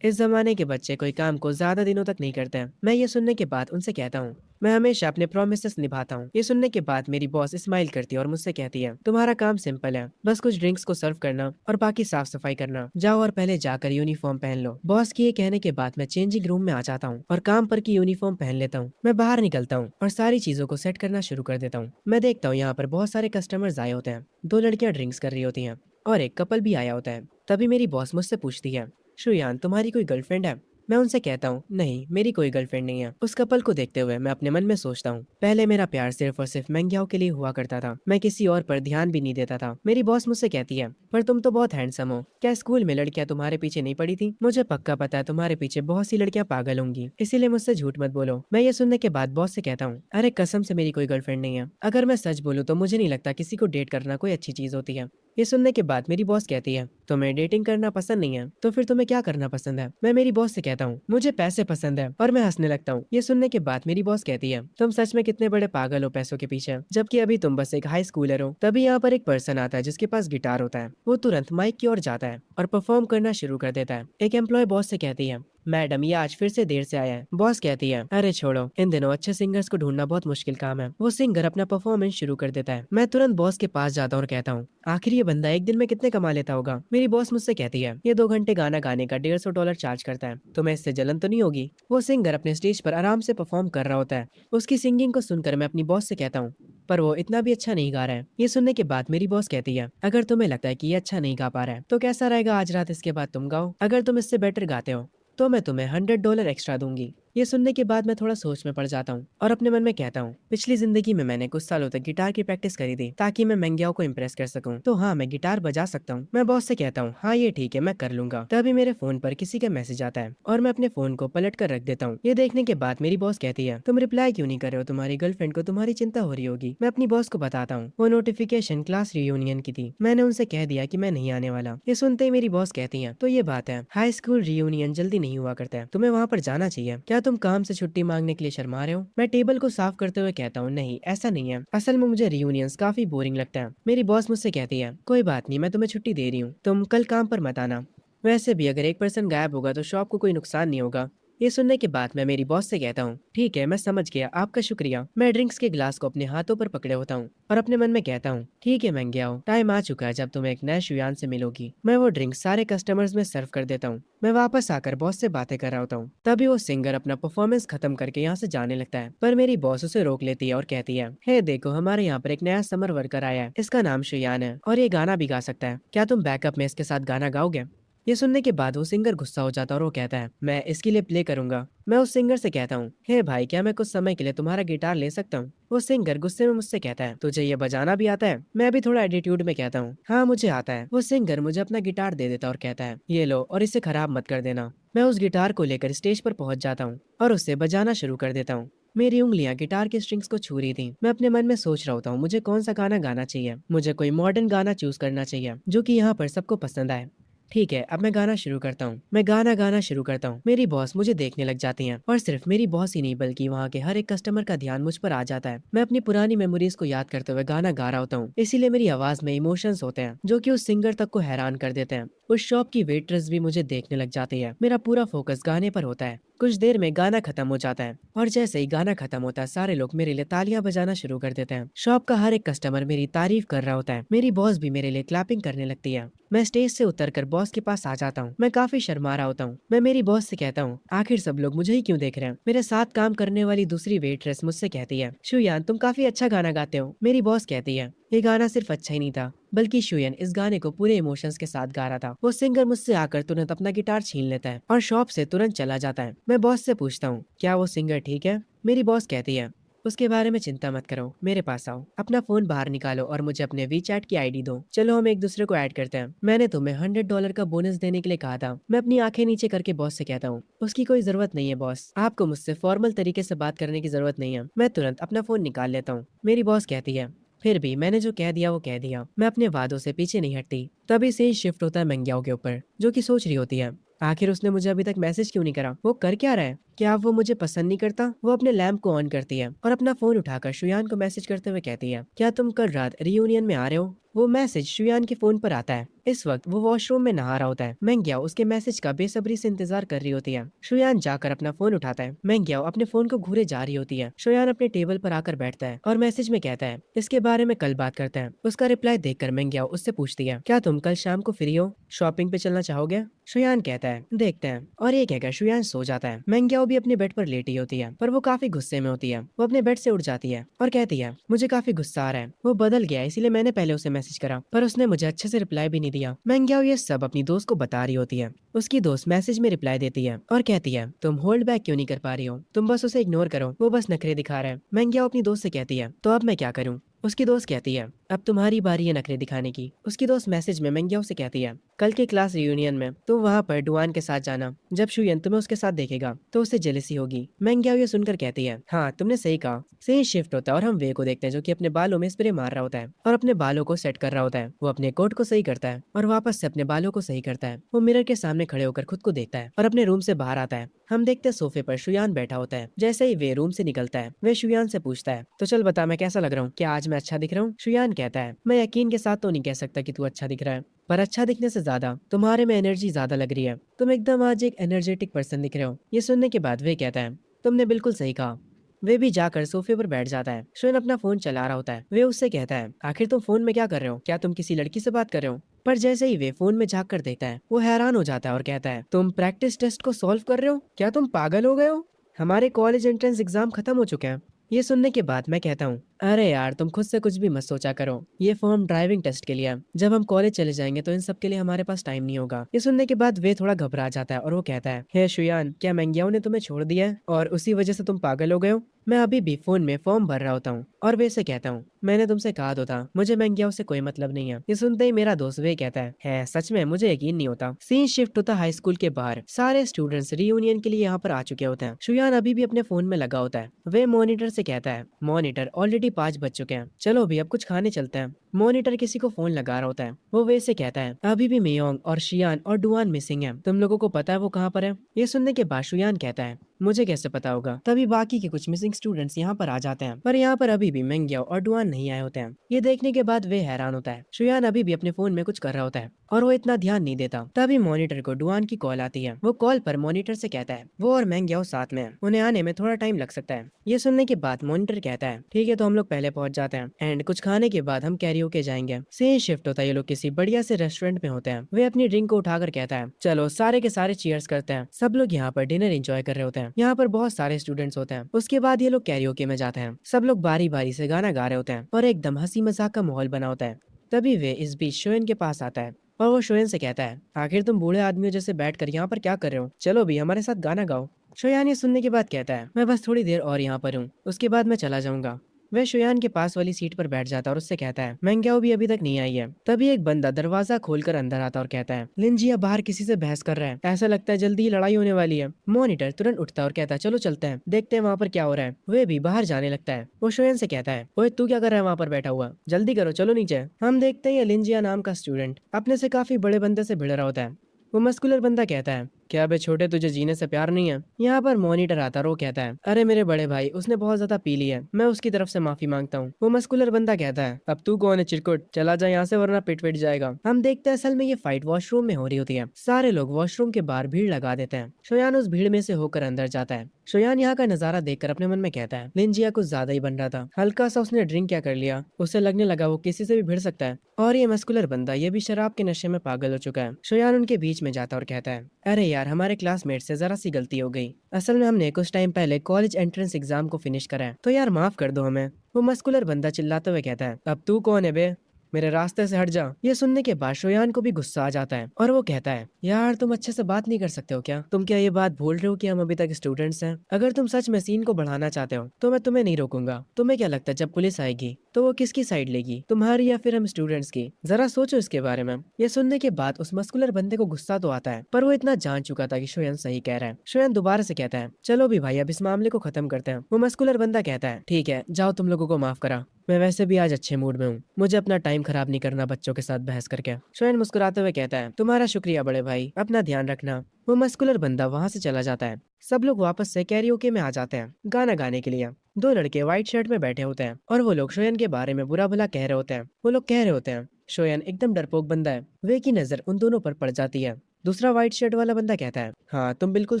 इस जमाने के बच्चे कोई काम को ज्यादा दिनों तक नहीं करते हैं। मैं ये सुनने के बाद उनसे कहता हूँ, मैं हमेशा अपने प्रोमिसेस निभाता हूँ। ये सुनने के बाद मेरी बॉस स्माइल करती है और मुझसे कहती है, तुम्हारा काम सिंपल है, बस कुछ ड्रिंक्स को सर्व करना और बाकी साफ सफाई करना। जाओ और पहले जाकर यूनिफॉर्म पहन लो। बॉस के ये कहने के बाद मैं चेंजिंग रूम में आ जाता हूँ और काम पर की यूनिफॉर्म पहन लेता हूँ। मैं बाहर निकलता हूँ और सारी चीजों को सेट करना शुरू कर देता हूँ। मैं देखता हूँ यहाँ पर बहुत सारे कस्टमर्स आए होते हैं। 2 लड़कियां ड्रिंक्स कर रही होती हैं और एक कपल भी आया होता है। तभी मेरी बॉस मुझसे पूछती है, शुयान तुम्हारी कोई गर्लफ्रेंड है? मैं उनसे कहता हूँ, नहीं मेरी कोई गर्लफ्रेंड नहीं है। उस कपल को देखते हुए मैं अपने मन में सोचता हूँ, पहले मेरा प्यार सिर्फ और सिर्फ मैंग्याओ के लिए हुआ करता था, मैं किसी और पर ध्यान भी नहीं देता था। मेरी बॉस मुझसे कहती है, पर तुम तो बहुत हैंडसम हो, क्या स्कूल में लड़कियां तुम्हारे पीछे नहीं पड़ी थी? मुझे पक्का पता है तुम्हारे पीछे बहुत सी लड़कियां पागल होंगी, इसीलिए मुझसे झूठ मत बोलो। मैं ये सुनने के बाद बॉस से कहता हूँ, अरे कसम से मेरी कोई गर्लफ्रेंड नहीं है। अगर मैं सच बोलूँ तो मुझे नहीं लगता किसी को डेट करना कोई अच्छी चीज होती है। ये सुनने के बाद मेरी बॉस कहती है, तुम्हें डेटिंग करना पसंद नहीं है तो फिर तुम्हें क्या करना पसंद है? मैं मेरी बॉस से कहता हूँ, मुझे पैसे पसंद है, और मैं हंसने लगता हूँ। ये सुनने के बाद मेरी बॉस कहती है, तुम सच में कितने बड़े पागल हो पैसों के पीछे, जबकि अभी तुम बस एक हाई स्कूलर हो। तभी यहाँ पर एक पर्सन आता है जिसके पास गिटार होता है। वो तुरंत माइक की ओर जाता है और परफॉर्म करना शुरू कर देता है। एक एम्प्लॉय बॉस से कहती है, मैडम ये आज फिर से देर से आया है। बॉस कहती है, अरे छोड़ो, इन दिनों अच्छे सिंगर्स को ढूंढना बहुत मुश्किल काम है। वो सिंगर अपना परफॉर्मेंस शुरू कर देता है। मैं तुरंत बॉस के पास जाता हूँ और कहता हूँ, आखिर ये बंदा एक दिन में कितने कमा लेता होगा? मेरी बॉस मुझसे कहती है, ये 2 घंटे गाना गाने का $150 चार्ज करता है। तुम्हें इससे जलन तो नहीं होगी? वो सिंगर अपने स्टेज पर आराम से परफॉर्म कर रहा होता है। उसकी सिंगिंग को सुनकर मैं अपनी बॉस से कहता हूँ, पर वो इतना भी अच्छा नहीं गा रहा है। ये सुनने के बाद मेरी बॉस कहती है, अगर तुम्हें लगता है कि ये अच्छा नहीं गा पा रहा है तो कैसा रहेगा आज रात इसके बाद तुम गाओ, अगर तुम इससे बेटर गाते हो तो मैं तुम्हें $100 एक्स्ट्रा दूंगी। ये सुनने के बाद मैं थोड़ा सोच में पड़ जाता हूँ और अपने मन में कहता हूँ, पिछली जिंदगी में मैंने कुछ सालों तक गिटार की प्रैक्टिस करी थी ताकि मैं मैंग्याओ को इम्प्रेस कर सकूं। तो हाँ मैं गिटार बजा सकता हूँ। मैं बॉस से कहता हूँ, हाँ ये ठीक है मैं कर लूंगा। तभी मेरे फोन पर किसी का मैसेज आता है और मैं अपने फोन को पलट कर रख देता हूँ। ये देखने के बाद मेरी बॉस कहती है, तुम रिप्लाई क्यों नहीं कर रहे हो? तुम्हारी गर्लफ्रेंड को तुम्हारी चिंता हो रही होगी। मैं अपनी बॉस को बताता हूँ, वो नोटिफिकेशन क्लास रियूनियन की थी, मैंने उनसे कह दिया कि मैं नहीं आने वाला। ये सुनते ही मेरी बॉस कहती है, तो ये बात है, हाई स्कूल रियूनियन जल्दी नहीं हुआ करता है, तुम्हें वहाँ पर जाना चाहिए। क्या तुम काम से छुट्टी मांगने के लिए शर्मा रहे हो? मैं टेबल को साफ करते हुए कहता हूँ, नहीं ऐसा नहीं है, असल में मुझे रियूनियंस काफी बोरिंग लगता है। मेरी बॉस मुझसे कहती है, कोई बात नहीं, मैं तुम्हें छुट्टी दे रही हूँ, तुम कल काम पर मत आना। वैसे भी अगर एक पर्सन गायब होगा तो शॉप को कोई नुकसान नहीं होगा। ये सुनने के बाद मैं मेरी बॉस से कहता हूँ, ठीक है मैं समझ गया, आपका शुक्रिया। मैं ड्रिंक्स के गिलास को अपने हाथों पर पकड़े होता हूँ और अपने मन में कहता हूँ, ठीक है मैं गया हूँ, टाइम आ चुका है जब तुम एक नए शुयान से मिलोगी। मैं वो ड्रिंक सारे कस्टमर्स में सर्व कर देता हूँ। मैं वापस आकर बॉस से बातें कर रहा होता हूँ, तभी वो सिंगर अपना परफॉर्मेंस खत्म करके यहाँ से जाने लगता है, पर मेरी बॉस उसे रोक लेती है और कहती है, हे देखो हमारे यहाँ पर एक नया समर वर्कर आया है, इसका नाम शुयान है और ये गाना भी गा सकता है, क्या तुम बैकअप में इसके साथ गाना गाओगे? ये सुनने के बाद वो सिंगर गुस्सा हो जाता है और वो कहता है, मैं इसके लिए प्ले करूंगा। मैं उस सिंगर से कहता हूँ, हे भाई क्या मैं कुछ समय के लिए तुम्हारा गिटार ले सकता हूँ? वो सिंगर गुस्से में मुझसे कहता है, तुझे ये बजाना भी आता है? मैं भी थोड़ा एटीट्यूड में कहता हूँ, हाँ मुझे आता है। वो सिंगर मुझे अपना गिटार दे देता और कहता है, ये लो और इसे खराब मत कर देना। मैं उस गिटार को लेकर स्टेज पर पहुंच जाता हूँ और उससे बजाना शुरू कर देता हूँ। मेरी उंगलियां गिटार के स्ट्रिंग्स को छू रही थी। मैं अपने मन में सोच रहा होता हूँ मुझे कौन सा गाना गाना चाहिए। मुझे कोई मॉडर्न गाना चूज करना चाहिए जो कि यहाँ पर सबको पसंद आए। ठीक है अब मैं गाना शुरू करता हूँ। मैं गाना गाना शुरू करता हूँ। मेरी बॉस मुझे देखने लग जाती हैं और सिर्फ मेरी बॉस ही नहीं बल्कि वहाँ के हर एक कस्टमर का ध्यान मुझ पर आ जाता है। मैं अपनी पुरानी मेमोरीज को याद करते हुए गाना गा रहा होता हूँ, इसीलिए मेरी आवाज में इमोशंस होते हैं जो कि उस सिंगर तक को हैरान कर देते हैं। उस शॉप की वेट्रेस भी मुझे देखने लग जाती है। मेरा पूरा फोकस गाने पर होता है। कुछ देर में गाना खत्म हो जाता है और जैसे ही गाना खत्म होता है सारे लोग मेरे लिए तालियां बजाना शुरू कर देते हैं। शॉप का हर एक कस्टमर मेरी तारीफ कर रहा होता है। मेरी बॉस भी मेरे लिए क्लैपिंग करने लगती है। मैं स्टेज से उतरकर बॉस के पास आ जाता हूँ। मैं काफी शर्मा रहा होता हूँ। मैं मेरी बॉस से कहता हूँ, आखिर सब लोग मुझे ही क्यों देख रहे हैं? मेरे साथ काम करने वाली दूसरी वेट्रेस मुझसे कहती है, शुयान तुम काफी अच्छा गाना गाते हो। मेरी बॉस कहती है, ये गाना सिर्फ अच्छा ही नहीं था बल्कि शुयन इस गाने को पूरे इमोशंस के साथ गा रहा था। वो सिंगर मुझसे आकर तुरंत अपना गिटार छीन लेता है और शॉप से तुरंत चला जाता है। मैं बॉस से पूछता हूँ, क्या वो सिंगर ठीक है? मेरी बॉस कहती है, उसके बारे में चिंता मत करो, मेरे पास आओ, अपना फोन बाहर निकालो और मुझे अपने वीचैट की आईडी दो, चलो हम एक दूसरे को ऐड करते हैं। मैंने तुम्हें $100 का बोनस देने के लिए कहा था। मैं अपनी आंखें नीचे करके बॉस से कहता हूँ, उसकी कोई जरूरत नहीं है बॉस, आपको मुझसे फॉर्मल तरीके से बात करने की जरूरत नहीं है। मैं तुरंत अपना फोन निकाल लेता हूँ। मेरी बॉस कहती है, फिर भी मैंने जो कह दिया वो कह दिया, मैं अपने वादों से पीछे नहीं हटती। तभी से शिफ्ट होता है मंग्याओ के ऊपर, जो कि सोच रही होती है, आखिर उसने मुझे अभी तक मैसेज क्यों नहीं करा? वो कर क्या रहा है? क्या वो मुझे पसंद नहीं करता? वो अपने लैंप को ऑन करती है और अपना फोन उठाकर शुयान को मैसेज करते हुए कहती है, क्या तुम कल रात रियूनियन में आ रहे हो? वो मैसेज शुयान के फोन पर आता है। इस वक्त वो वॉशरूम में नहा रहा होता है। मेंग्याओ उसके मैसेज का बेसब्री से इंतजार कर रही होती है। शुयान जाकर अपना फोन उठाता है। मेंग्याओ अपने फोन को घूरे जा रही होती है। शुयान अपने टेबल पर आकर बैठता है और मैसेज में कहता है, इसके बारे में कल बात करते हैं। उसका रिप्लाई देखकर मेंग्याओ उससे पूछती है, क्या तुम कल शाम को फ्री हो? शॉपिंग पे चलना चाहोगे? शुयान कहता है, देखते हैं, और ये कहकर शुयान सो जाता है। मेंग्याओ भी अपने बेड पर लेटी होती है, पर वो काफी गुस्से में होती है। वो अपने बेड से उठ जाती है और कहती है, मुझे काफी गुस्सा आ रहा है, वो बदल गया है, इसीलिए मैंने पहले उसे मैसेज करा पर उसने मुझे अच्छे से रिप्लाई भी नहीं दिया। मेंग्याओ ये सब अपनी दोस्त को बता रही होती है। उसकी दोस्त मैसेज में रिप्लाई देती है और कहती है, तुम होल्ड बैक क्यों नहीं कर पा रही हो? तुम बस उसे इग्नोर करो, वो बस नखरे दिखा रहा है। मेंग्याओ अपनी दोस्त से कहती है, तो अब मैं क्या करूँ? उसकी दोस्त कहती है, अब तुम्हारी बारी है नखरे दिखाने की। उसकी दोस्त मैसेज में मेंग्याओ से कहती है, कल के क्लास रियूनियन में तुम वहाँ पर डुआन के साथ जाना। जब शुयन तुम्हें उसके साथ देखेगा तो उसे जेलसी होगी। मेंग्याओ ये सुनकर कहती है, हाँ तुमने सही कहा। सही शिफ्ट होता है और हम वे को देखते हैं जो कि अपने बालों में स्प्रे मार रहा होता है और अपने बालों को सेट कर रहा होता है। वो अपने कोट को सही करता है और वापस से अपने बालों को सही करता है। वो मिरर के सामने खड़े होकर खुद को देखता है और अपने रूम से बाहर आता है। हम देखते हैं सोफे पर शुयान बैठा होता है। जैसे ही वे रूम से निकलता है वे शुयान से पूछता है, तो चल बता मैं कैसा लग रहा हूँ, क्या आज मैं अच्छा दिख रहा हूँ? शुयान कहता है, मैं यकीन के साथ तो नहीं कह सकता कि तू अच्छा दिख रहा है, पर अच्छा दिखने से ज्यादा तुम्हारे में एनर्जी ज्यादा लग रही है। तुम एकदम आज एक एनर्जेटिक पर्सन दिख रहे हो। ये सुनने के बाद वे कहता है, तुमने बिल्कुल सही कहा। वे भी जाकर सोफे पर बैठ जाता है। शुयन अपना फोन चला रहा होता है। वे उससे कहता है, आखिर तुम फोन में क्या कर रहे हो? क्या तुम किसी लड़की से बात कर रहे हो? पर जैसे ही वे फोन में झांक कर देखता है वो हैरान हो जाता है और कहता है, तुम प्रैक्टिस टेस्ट को सॉल्व कर रहे हो? क्या तुम पागल हो गए हो? हमारे कॉलेज एंट्रेंस एग्जाम खत्म हो चुके हैं। ये सुनने के बाद मैं कहता हूँ, अरे यार तुम खुद से कुछ भी मत सोचा करो, ये फॉर्म ड्राइविंग टेस्ट के लिए है। जब हम कॉलेज चले जाएंगे तो इन सब के लिए हमारे पास टाइम नहीं होगा। ये सुनने के बाद वे थोड़ा घबरा जाता है और वो कहता है, हे शुयान, क्या मेंग्याओ ने तुम्हें छोड़ दिया है और उसी वजह से तुम पागल हो गए हो? मैं अभी भी फोन में फॉर्म भर रहा होता हूँ और वे से कहता हूँ, मैंने तुमसे कहा तो था मुझे मैंगियाओ से कोई मतलब नहीं है। ये सुनते ही मेरा दोस्त वे कहता है सच में मुझे यकीन नहीं होता। सीन शिफ्ट होता हाई स्कूल के बाहर। सारे स्टूडेंट्स रियूनियन के लिए यहाँ पर आ चुके होते हैं। शुयान अभी भी अपने फोन में लगा होता है। वे मॉनिटर से कहता है मॉनिटर ऑलरेडी 5 बज चुके हैं, चलो अभी अब कुछ खाने चलते हैं। मॉनिटर किसी को फोन लगा रहा होता है। वो वे से कहता है अभी भी मियोंग और शियान और डुआन मिसिंग है, तुम लोगों को पता है वो कहाँ पर है? ये सुनने के बाद शुयान कहता है मुझे कैसे पता होगा। तभी बाकी के कुछ मिसिंग स्टूडेंट्स यहाँ पर आ जाते हैं, पर यहाँ पर अभी भी मेंग्याओ और डुआन नहीं आए होते हैं। ये देखने के बाद वे हैरान होता है। शुयान अभी भी अपने फोन में कुछ कर रहा होता है और वो इतना ध्यान नहीं देता। तभी मॉनिटर को डुआन की कॉल आती है। वो कॉल पर मॉनिटर से कहता है वो और मेंग्याओ साथ में है, उन्हें आने में थोड़ा टाइम लग सकता है। ये सुनने के बाद मॉनिटर कहता है ठीक है तो हम लोग पहले पहुंच जाते हैं एंड कुछ खाने के बाद हम कैरियोके जाएंगे। सीन शिफ्ट होता है। ये लोग किसी बढ़िया से रेस्टोरेंट में होते हैं। वे अपनी ड्रिंक को उठाकर कहता है चलो सारे के सारे चीयर्स करते हैं। सब लोग यहाँ पर डिनर एंजॉय कर रहे होते हैं। यहाँ पर बहुत सारे स्टूडेंट्स होते हैं। उसके बाद ये लोग कैरियोके में जाते हैं। सब लोग बारी बारी से गाना गा रहे होते हैं और एकदम हंसी मजाक का माहौल बना होता है। तभी वे इस बीच शोएन के पास आता है और वो शोएन से कहता है आखिर तुम बूढ़े आदमियों जैसे बैठकर यहाँ पर क्या कर रहे हो, चलो भी हमारे साथ गाना गाओ। शोयान ये सुनने के बाद कहता है मैं बस थोड़ी देर और यहाँ पर हूँ, उसके बाद मैं चला जाऊंगा। वह शोयान के पास वाली सीट पर बैठ जाता है और उससे कहता है मैंग्याओ भी अभी तक नहीं आई है। तभी एक बंदा दरवाजा खोलकर अंदर आता और कहता है लिंजिया बाहर किसी से बहस कर रहा है, ऐसा लगता है जल्दी ही लड़ाई होने वाली है। मॉनिटर तुरंत उठता है और कहता है चलो चलते हैं, देखते हैं वहाँ पर क्या हो रहा है। वे भी बाहर जाने लगता है। वो शोयन से कहता है ओए तू क्या कर रहा है वहाँ पर बैठा हुआ, जल्दी करो चलो नीचे। हम देखते हैं लिंजिया नाम का स्टूडेंट अपने से काफी बड़े बंदे से भिड़ रहा होता है। वो मस्कुलर बंदा कहता है क्या बे छोटे तुझे जीने से प्यार नहीं है? यहाँ पर मॉनिटर आता है और वो कहता है अरे मेरे बड़े भाई उसने बहुत ज्यादा पी ली है, मैं उसकी तरफ से माफी मांगता हूँ। वो मस्कुलर बंदा कहता है अब तू कौन है चिरकुट, चला जा यहाँ से वरना पिट पिट जाएगा। हम देखते हैं असल में ये फाइट वॉशरूम में हो रही होती है। सारे लोग वॉशरूम के बाहर भीड़ लगा देते हैं। शोयान उस भीड़ में से होकर अंदर जाता है। शोयान यहाँ का नजारा देखकर अपने मन में कहता है लिंजिया कुछ ज्यादा ही बन रहा था, हल्का सा उसने ड्रिंक क्या कर लिया, उसे लगने लगा वो किसी से भी भिड़ सकता है। और ये मस्कुलर बंदा ये भी शराब के नशे में पागल हो चुका है। शोयान उनके बीच में जाता और कहता है अरे यार हमारे क्लासमेट से जरा सी गलती हो गई, असल में हमने कुछ टाइम पहले कॉलेज एंट्रेंस एग्जाम को फिनिश करा है, तो यार माफ कर दो हमें। वो मस्कुलर बंदा चिल्लाते हुए कहता है अब तू कौन है बे, मेरे रास्ते से हट जा। ये सुनने के बाद शोयान को भी गुस्सा आ जाता है और वो कहता है यार तुम अच्छे से बात नहीं कर सकते हो क्या, तुम क्या ये बात भूल रहे हो कि हम अभी तक स्टूडेंट्स हैं? अगर तुम सच में सीन को बढ़ाना चाहते हो तो मैं तुम्हें नहीं रोकूंगा। तुम्हें क्या लगता है जब पुलिस आएगी तो वो किसकी साइड लेगी, तुम्हारी या फिर हम स्टूडेंट्स की? जरा सोचो इसके बारे में। ये सुनने के बाद उस मस्कुलर बंदे को गुस्सा तो आता है, पर वो इतना जान चुका था कि शोयन सही कह रहा है। शोयन दोबारा से कहता है चलो भी भाई अब इस मामले को खत्म करते हैं। वो मस्कुलर बंदा कहता है ठीक है जाओ, तुम लोगों को माफ करा, मैं वैसे भी आज अच्छे मूड में हूँ, मुझे अपना टाइम खराब नहीं करना बच्चों के साथ बहस करके। शोयन मुस्कुराते हुए कहता है तुम्हारा शुक्रिया बड़े भाई, अपना ध्यान रखना। वो मस्कुलर बंदा वहाँ से चला जाता है। सब लोग वापस से कैरियोके में आ जाते हैं गाना गाने के लिए। दो लड़के व्हाइट शर्ट में बैठे होते हैं और वो लोग शोयन के बारे में बुरा भला कह रहे होते हैं। वो लोग कह रहे होते हैं शोयन एकदम डरपोक बंदा है। वे की नजर उन दोनों पर पड़ जाती है। दूसरा व्हाइट शर्ट वाला बंदा कहता है हाँ तुम बिल्कुल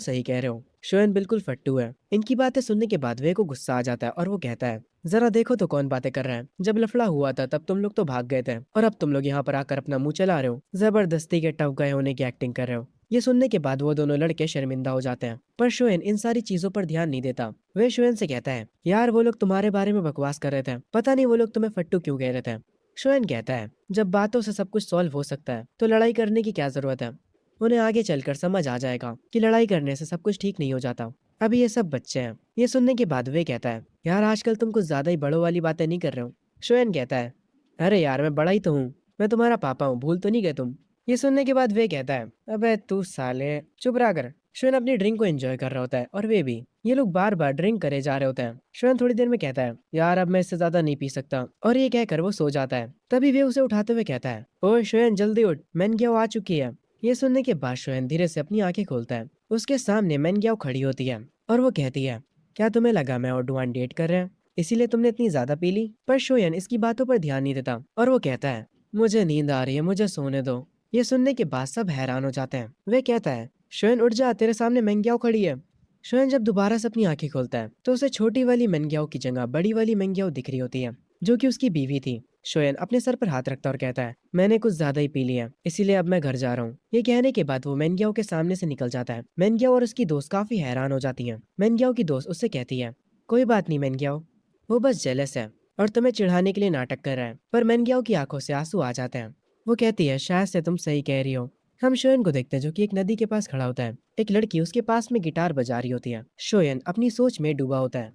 सही कह रहे हो, शोयन बिल्कुल फट्टू है। इनकी बातें सुनने के बाद वे को गुस्सा आ जाता है और वो कहता है जरा देखो तो कौन बातें कर रहा है, जब लफड़ा हुआ था तब तुम लोग तो भाग गए थे और अब तुम लोग यहाँ पर आकर अपना मुंह चला रहे हो, जबरदस्ती के टफ गए होने की एक्टिंग कर रहे हो। ये सुनने के बाद वो दोनों लड़के शर्मिंदा हो जाते हैं, पर शोएन इन सारी चीजों पर ध्यान नहीं देता। वे शोएन से कहता है यार वो लोग तुम्हारे बारे में बकवास कर रहे थे, पता नहीं वो लोग तुम्हें फट्टू क्यों कह रहे थे। शोएन कहता है जब बातों से सब कुछ सॉल्व हो सकता है तो लड़ाई करने की क्या जरूरत है। उन्हें आगे चलकर समझ आ जाएगा कि लड़ाई करने से सब कुछ ठीक नहीं हो जाता, अभी ये सब बच्चे हैं। ये सुनने के बाद वे कहता है यार आजकल तुम कुछ ज्यादा ही बड़ों वाली बातें नहीं कर रहे हो। शोएन कहता है अरे यार मैं बड़ा ही तो हूँ, मैं तुम्हारा पापा हूँ, भूल तो नहीं गए तुम। ये सुनने के बाद वे कहता है अबे तू साले चुप रहा कर। शोएन अपनी ड्रिंक को एंजॉय कर रहा होता है और वे भी। ये लोग बार बार ड्रिंक करे जा रहे होते हैं। शोएन थोड़ी देर में कहता है यार अब मैं इससे ज्यादा नहीं पी सकता, और ये कहकर वो सो जाता है। तभी वे उसे उठाते हुए कहता है ओए शोएन जल्दी उठ, मैनग्याओ आ चुकी है। ये सुनने के बाद शोएन धीरे से अपनी आंखें खोलता है। उसके सामने मैनग्याओ खड़ी होती है और वो कहती है क्या तुम्हें लगा मैं और डुआन डेट कर रहे हैं इसीलिए तुमने इतनी ज्यादा पी ली? पर शोयन इसकी बातों पर ध्यान नहीं देता और वो कहता है मुझे नींद आ रही है, मुझे सोने दो। ये सुनने के बाद सब हैरान हो जाते हैं। वे कहता है शोयन उठ जा, तेरे सामने मेंग्याओ खड़ी है। शोयन जब दोबारा से अपनी आंखें खोलता है तो उसे छोटी वाली मेंग्याओ की जगह बड़ी वाली मेंग्याओ दिख रही होती है जो कि उसकी बीवी थी। शोयन अपने सर पर हाथ रखता और कहता है मैंने कुछ ज्यादा ही पी लिया इसीलिए अब मैं घर जा रहा हूँ। ये कहने के बाद वो मेंग्याओ के सामने से निकल जाता है। मेंग्याओ और उसकी दोस्त काफी हैरान हो जाती है। मेंग्याओ की दोस्त उससे कहती है कोई बात नहीं मेंग्याओ, वो बस जेलस है और तुम्हें चिढ़ाने के लिए नाटक कर रहा है। पर मेंग्याओ की आंखों से आंसू आ जाते हैं। वो कहती है शायद से तुम सही कह रही हो। हम शोयन को देखते हैं जो कि एक नदी के पास खड़ा होता है। एक लड़की उसके पास में गिटार बजा रही होती है। शोयन अपनी सोच में डूबा होता है,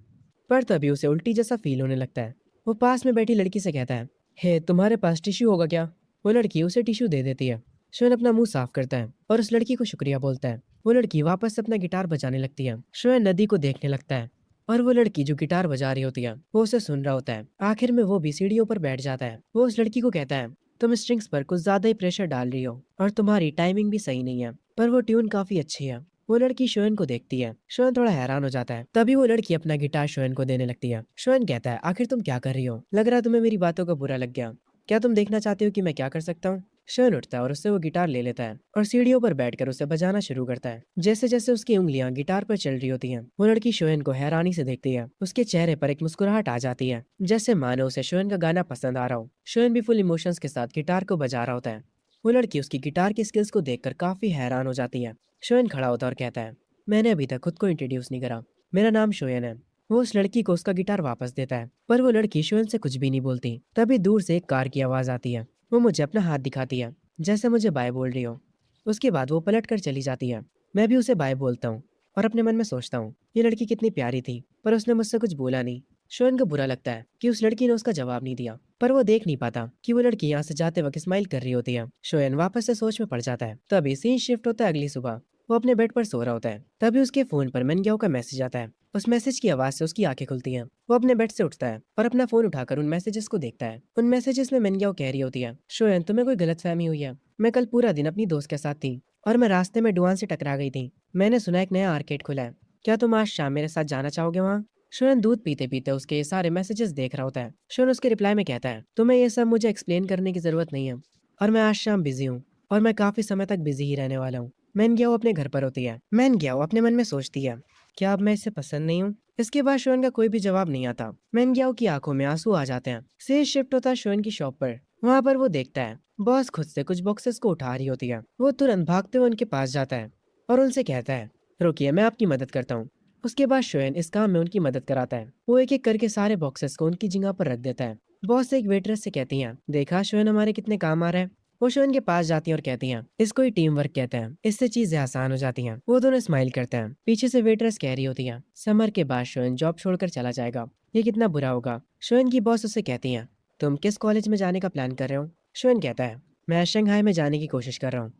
पर तभी उसे उल्टी जैसा फील होने लगता है। वो पास में बैठी लड़की से कहता है, हे तुम्हारे पास टिश्यू होगा क्या? वो लड़की उसे टिश्यू दे देती है। शोएन अपना मुंह साफ करता है और उस लड़की को शुक्रिया बोलता है। वो लड़की वापस से अपना गिटार बजाने लगती है। शोएन नदी को देखने लगता है और वो लड़की जो गिटार बजा रही होती है वो उसे सुन रहा होता है। आखिर में वो भी सीढ़ियों पर बैठ जाता है। वो उस लड़की को कहता है, तुम स्ट्रिंग्स पर कुछ ज्यादा ही प्रेशर डाल रही हो और तुम्हारी टाइमिंग भी सही नहीं है, पर वो ट्यून काफी अच्छी है। वो लड़की शोएन को देखती है। शोएन थोड़ा हैरान हो जाता है। तभी वो लड़की अपना गिटार शोएन को देने लगती है। शोएन कहता है, आखिर तुम क्या कर रही हो? लग रहा है तुम्हें मेरी बातों का बुरा लग गया। क्या तुम देखना चाहते हो कि मैं क्या कर सकता हूँ? शोएन उठता है और उससे वो गिटार ले लेता है और सीढ़ियों पर बैठकर उसे बजाना शुरू करता है। जैसे जैसे उसकी उंगलियां गिटार पर चल रही होती हैं, वो लड़की शोएन को हैरानी से देखती है। उसके चेहरे पर एक मुस्कुराहट आ जाती है, जैसे मानो उसे शोएन का गाना पसंद आ रहा हो। शोएन भी फुल इमोशंस के साथ गिटार को बजा रहा होता है। वो लड़की उसकी गिटार की स्किल्स को देखकर काफी हैरान हो जाती है। शोएन खड़ा होता है और कहता है, मैंने अभी तक खुद को इंट्रोड्यूस नहीं करा। मेरा नाम शोएन है। वो उस लड़की को उसका गिटार वापस देता है, पर वो लड़की शोएन से कुछ भी नहीं बोलती। तभी दूर से एक कार की आवाज आती है। वो मुझे अपना हाथ दिखाती है, जैसे मुझे बाय बोल रही हो। उसके बाद वो पलट कर चली जाती है। मैं भी उसे बाय बोलता हूँ और अपने मन में सोचता हूँ, ये लड़की कितनी प्यारी थी, पर उसने मुझसे कुछ बोला नहीं। शोएन को बुरा लगता है कि उस लड़की ने उसका जवाब नहीं दिया, पर वो देख नहीं पाता कि वो लड़की यहाँ से जाते वक्त स्माइल कर रही होती है। शोएन वापस से सोच में पड़ जाता है। तभी सीन शिफ्ट होता है अगली सुबह। वो अपने बेड पर सो रहा होता है। तभी उसके फोन पर मेनग्याओ का मैसेज आता है। उस मैसेज की आवाज से उसकी आंखें खुलती हैं। वो अपने बेड से उठता है और अपना फोन उठाकर उन मैसेजेस को देखता है। उन मैसेजेस में मेनग्याओ कह रही होती है, शोएन तुम्हें कोई गलतफहमी हुई है। मैं कल पूरा दिन अपनी दोस्त के साथ थी और मैं रास्ते में डुआन से टकरा गई थी। मैंने सुना एक नया आर्केड खुला है। क्या तुम आज शाम मेरे साथ जाना चाहोगे वहाँ? शोएन दूध पीते पीते उसके ये सारे मैसेजेस देख रहा होता है। शोएन उसके रिप्लाई में कहता है, तुम्हें ये सब मुझे एक्सप्लेन करने की जरूरत नहीं है और मैं आज शाम बिजी हूँ और मैं काफी समय तक बिजी ही रहने वाला हूँ। मैन ग्याओ अपने घर पर होती है। मैन ग्याओ अपने मन में सोचती है, क्या अब मैं इससे पसंद नहीं हूँ? इसके बाद शोएन का कोई भी जवाब नहीं आता। मैन ग्याओ की आंखों में आंसू आ जाते हैं। से शिफ्ट होता है शोएन की शॉप पर। वहाँ पर वो देखता है बॉस खुद से कुछ बॉक्सेस को उठा रही होती है। वो तुरंत भागते हुए उनके पास जाता है और उनसे कहता है, रुकिए मैं आपकी मदद करता हूँ। उसके बाद शोएन इस काम में उनकी मदद कराता है। वो एक एक करके सारे बॉक्सेस को उनकी जगह पर रख देता है। बॉस एक वेटरेस से कहती हैं, देखा शोएन हमारे कितने काम आ रहा है। वो शोएन के पास जाती हैं और कहती हैं, इसको ही टीम वर्क कहते हैं, इससे चीजें आसान हो जाती हैं। वो दोनों स्माइल करते हैं। पीछे से वेटरेस कह रही होती हैं, समर के बाद शोएन जॉब छोड़कर चला जाएगा, ये कितना बुरा होगा। शोएन की बॉस उससे कहती हैं, तुम किस कॉलेज में जाने का प्लान कर रहे हो? शोएन कहता है, मैं शंघाई में जाने की कोशिश कर रहा हूँ।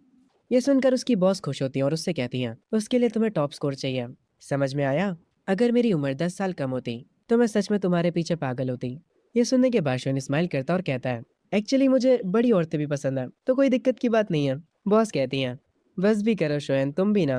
ये सुनकर उसकी बॉस खुश होती है और उससे कहती हैं, उसके लिए तुम्हें टॉप स्कोर चाहिए। समझ में आया? अगर मेरी उम्र 10 साल कम होती तो मैं सच में तुम्हारे पीछे पागल होती। ये सुनने के बाद शोएन स्माइल करता और कहता है, एक्चुअली मुझे बड़ी औरतें भी पसंद है, तो कोई दिक्कत की बात नहीं है। बॉस कहती हैं, बस भी करो शोएन, तुम भी ना।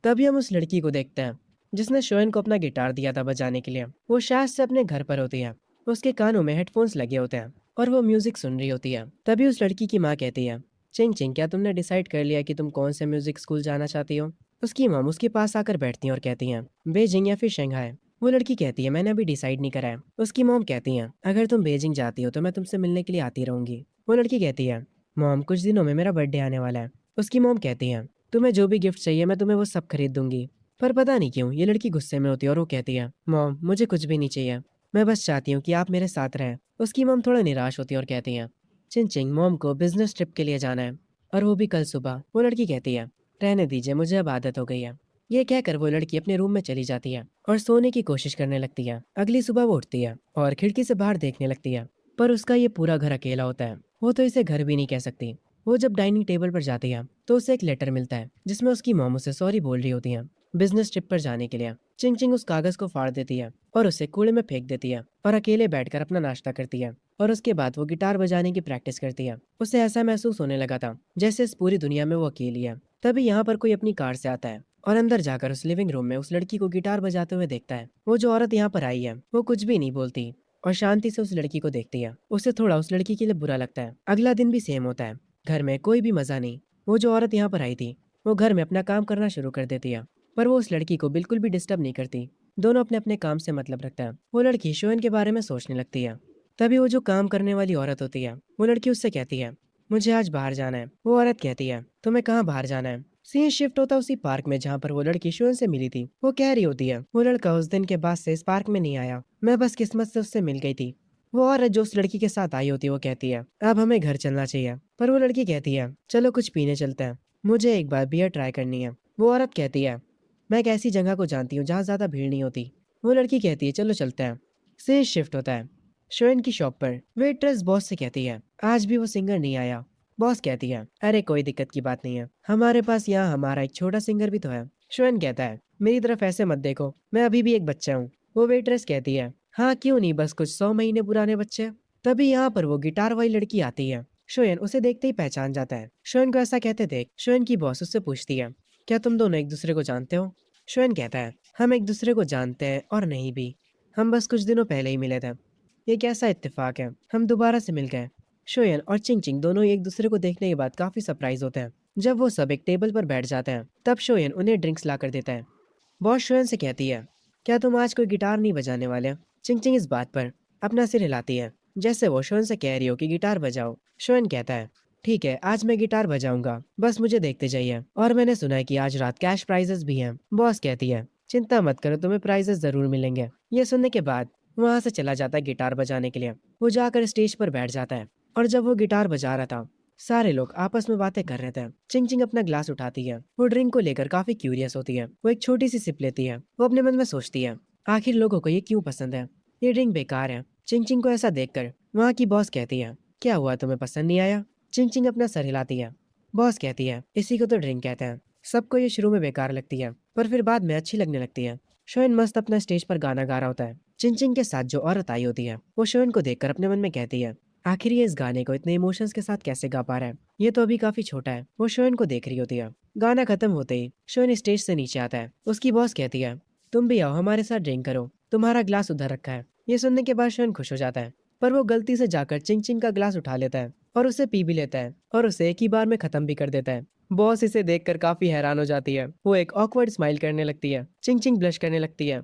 तभी हम उस लड़की को देखते हैं जिसने शोएन को अपना गिटार दिया था बजाने के लिए। वो शायद से अपने घर पर होती है। उसके कानों में हेडफोन्स लगे होते हैं और वो म्यूजिक सुन रही होती है। तभी उस लड़की की माँ कहती है, चिंग चिंग क्या तुमने डिसाइड कर लिया कि तुम कौन से म्यूजिक स्कूल जाना चाहती हो? उसकी मॉम उसके पास आकर बैठती हैं और कहती हैं, बेजिंग या फिर शंघाई? वो लड़की कहती है, मैंने अभी डिसाइड नहीं करा है। उसकी मॉम कहती हैं, अगर तुम बेजिंग जाती हो तो मैं तुमसे मिलने के लिए आती रहूंगी। वो लड़की कहती है, मॉम कुछ दिनों में मेरा बर्थडे आने वाला है। उसकी मॉम कहती है, तुम्हें जो भी गिफ्ट चाहिए मैं तुम्हें वो सब खरीद दूंगी। पर पता नहीं क्यों ये लड़की गुस्से में होती है और वो कहती है, मॉम मुझे कुछ भी नहीं चाहिए, मैं बस चाहती हूँ कि आप मेरे साथ रहें। उसकी मॉम थोड़ा निराश होती है और कहती है, चिंचिंग मॉम को बिजनेस ट्रिप के लिए जाना है और वो भी कल सुबह। वो लड़की कहती है, रहने दीजिए मुझे अब आदत हो गई है। ये कहकर वो लड़की अपने रूम में चली जाती है और सोने की कोशिश करने लगती है। अगली सुबह वो उठती है और खिड़की से बाहर देखने लगती है, पर उसका ये पूरा घर अकेला होता है। वो तो इसे घर भी नहीं कह सकती। वो जब डाइनिंग टेबल पर जाती है तो उसे एक लेटर मिलता है जिसमें उसकी मॉम उसे सॉरी बोल रही होती है बिजनेस ट्रिप पर जाने के लिए। चिंग चिंग उस कागज को फाड़ देती है और उसे कूड़े में फेंक देती है और अकेले बैठकर अपना नाश्ता करती है। और उसके बाद वो गिटार बजाने की प्रैक्टिस करती है। उसे ऐसा महसूस होने लगा था जैसे इस पूरी दुनिया में वो अकेली है। तभी यहाँ पर कोई अपनी कार से आता है और अंदर जाकर उस लिविंग रूम में उस लड़की को गिटार बजाते हुए देखता है। वो जो औरत यहाँ पर आई है वो कुछ भी नहीं बोलती और शांति से उस लड़की को देखती है। उसे थोड़ा उस लड़की के लिए बुरा लगता है। अगला दिन भी सेम होता है। घर में कोई भी मजा नहीं। वो जो औरत यहाँ पर आई थी वो घर में अपना काम करना शुरू कर देती है, पर वो उस लड़की को बिल्कुल भी डिस्टर्ब नहीं करती। दोनों अपने अपने काम से मतलब रखता है। वो लड़की शोएन के बारे में सोचने लगती है। तभी वो जो काम करने वाली औरत होती है वो लड़की उससे कहती है, मुझे आज बाहर जाना है। वो औरत कहती है, तुम्हें कहाँ बाहर जाना है? सीन शिफ्ट होता उसी पार्क में जहाँ पर वो लड़की शोएन से मिली थी। वो कह रही होती है, वो लड़का उस दिन के बाद से इस पार्क में नहीं आया, मैं बस किस्मत से उससे मिल गई थी। वो औरत जो उस लड़की के साथ आई होती है वो कहती है, अब हमें घर चलना चाहिए। पर वो लड़की कहती है, चलो कुछ पीने चलते हैं, मुझे एक बार बियर ट्राई करनी है। वो औरत कहती है, मैं एक ऐसी जगह को जानती हूँ जहाँ ज्यादा भीड़ नहीं होती। वो लड़की कहती है, चलो चलते हैं। सीन शिफ्ट होता है शोएन की शॉप पर वेट्रेस बॉस से कहती है, आज भी वो सिंगर नहीं आया। बॉस कहती है, अरे कोई दिक्कत की बात नहीं है, हमारे पास यहाँ हमारा एक छोटा सिंगर भी तो है। शोएन कहता है, मेरी तरफ ऐसे मत देखो, मैं अभी भी एक बच्चा हूँ। वो वेट्रेस कहती है, हाँ क्यों नहीं, बस कुछ 100 महीने पुराने बच्चे। तभी यहाँ पर वो गिटार वाली लड़की आती है। शोएन उसे देखते ही पहचान जाता है। शोएन को ऐसा कहते देख शोएन की बॉस उससे पूछती है, क्या तुम दोनों एक दूसरे को जानते हो? शोएन कहता है, हम एक दूसरे को जानते हैं और नहीं भी, हम बस कुछ दिनों पहले ही मिले थे। ये कैसा इत्तेफाक है, हम दोबारा से मिल गए। शोयन और चिंग चिंग दोनों ही एक दूसरे को देखने के बाद काफी सरप्राइज होते हैं। जब वो सब एक टेबल पर बैठ जाते हैं तब शोयन उन्हें ड्रिंक्स ला कर देता है। बॉस शोयन से कहती है, क्या तुम आज कोई गिटार नहीं बजाने वाले? चिंग चिंग इस बात पर अपना सिर हिलाती है, जैसे वो शोयन से कह रही हो कि गिटार बजाओ। शोयन कहता है, ठीक है आज मैं गिटार बजाऊंगा, बस मुझे देखते जाइए, और मैंने सुना है कि आज रात कैश प्राइजेस भी हैं। बॉस कहती है, चिंता मत करो, तुम्हें प्राइजेस जरूर मिलेंगे। ये सुनने के बाद वहां से चला जाता है गिटार बजाने के लिए। वो जाकर स्टेज पर बैठ जाता है, और जब वो गिटार बजा रहा था सारे लोग आपस में बातें कर रहे थे। चिंग चिंग अपना ग्लास उठाती है, वो ड्रिंक को लेकर काफी क्यूरियस होती है। वो एक छोटी सी सिप लेती है। वो अपने मन में सोचती है, आखिर लोगों को ये क्यों पसंद है, ये ड्रिंक बेकार है। चिंग चिंग को ऐसा देखकर वहाँ की बॉस कहती है, क्या हुआ, तुम्हें पसंद नहीं आया? चिंग चिंग अपना सर हिलाती है। बॉस कहती है, इसी को तो ड्रिंक कहते हैं, सबको ये शुरू में बेकार लगती है पर फिर बाद में अच्छी लगने लगती है। शोएन मस्त अपना स्टेज पर गाना गा रहा होता है। चिंग चिंग के साथ जो औरत आई होती है वो शोएन को देखकर अपने मन में कहती है, आखिर ये इस गाने को इतने इमोशंस के साथ कैसे गा पा रहा है, ये तो अभी काफी छोटा है। वो शोएन को देख रही होती है। गाना खत्म होते ही शोएन स्टेज से नीचे आता है। उसकी बॉस कहती है, तुम भी आओ हमारे साथ ड्रिंक करो, तुम्हारा ग्लास उधर रखा है। ये सुनने के बाद शोएन खुश हो जाता है, पर वो गलती से जाकर चिंग चिंग का ग्लास उठा लेता है और उसे पी भी लेता है और उसे एक ही बार में खत्म भी कर देता है। बॉस इसे देखकर काफी हैरान हो जाती है। वो एक ऑकवर्ड स्माइल करने लगती है। चिंग चिंग ब्लश करने लगती है,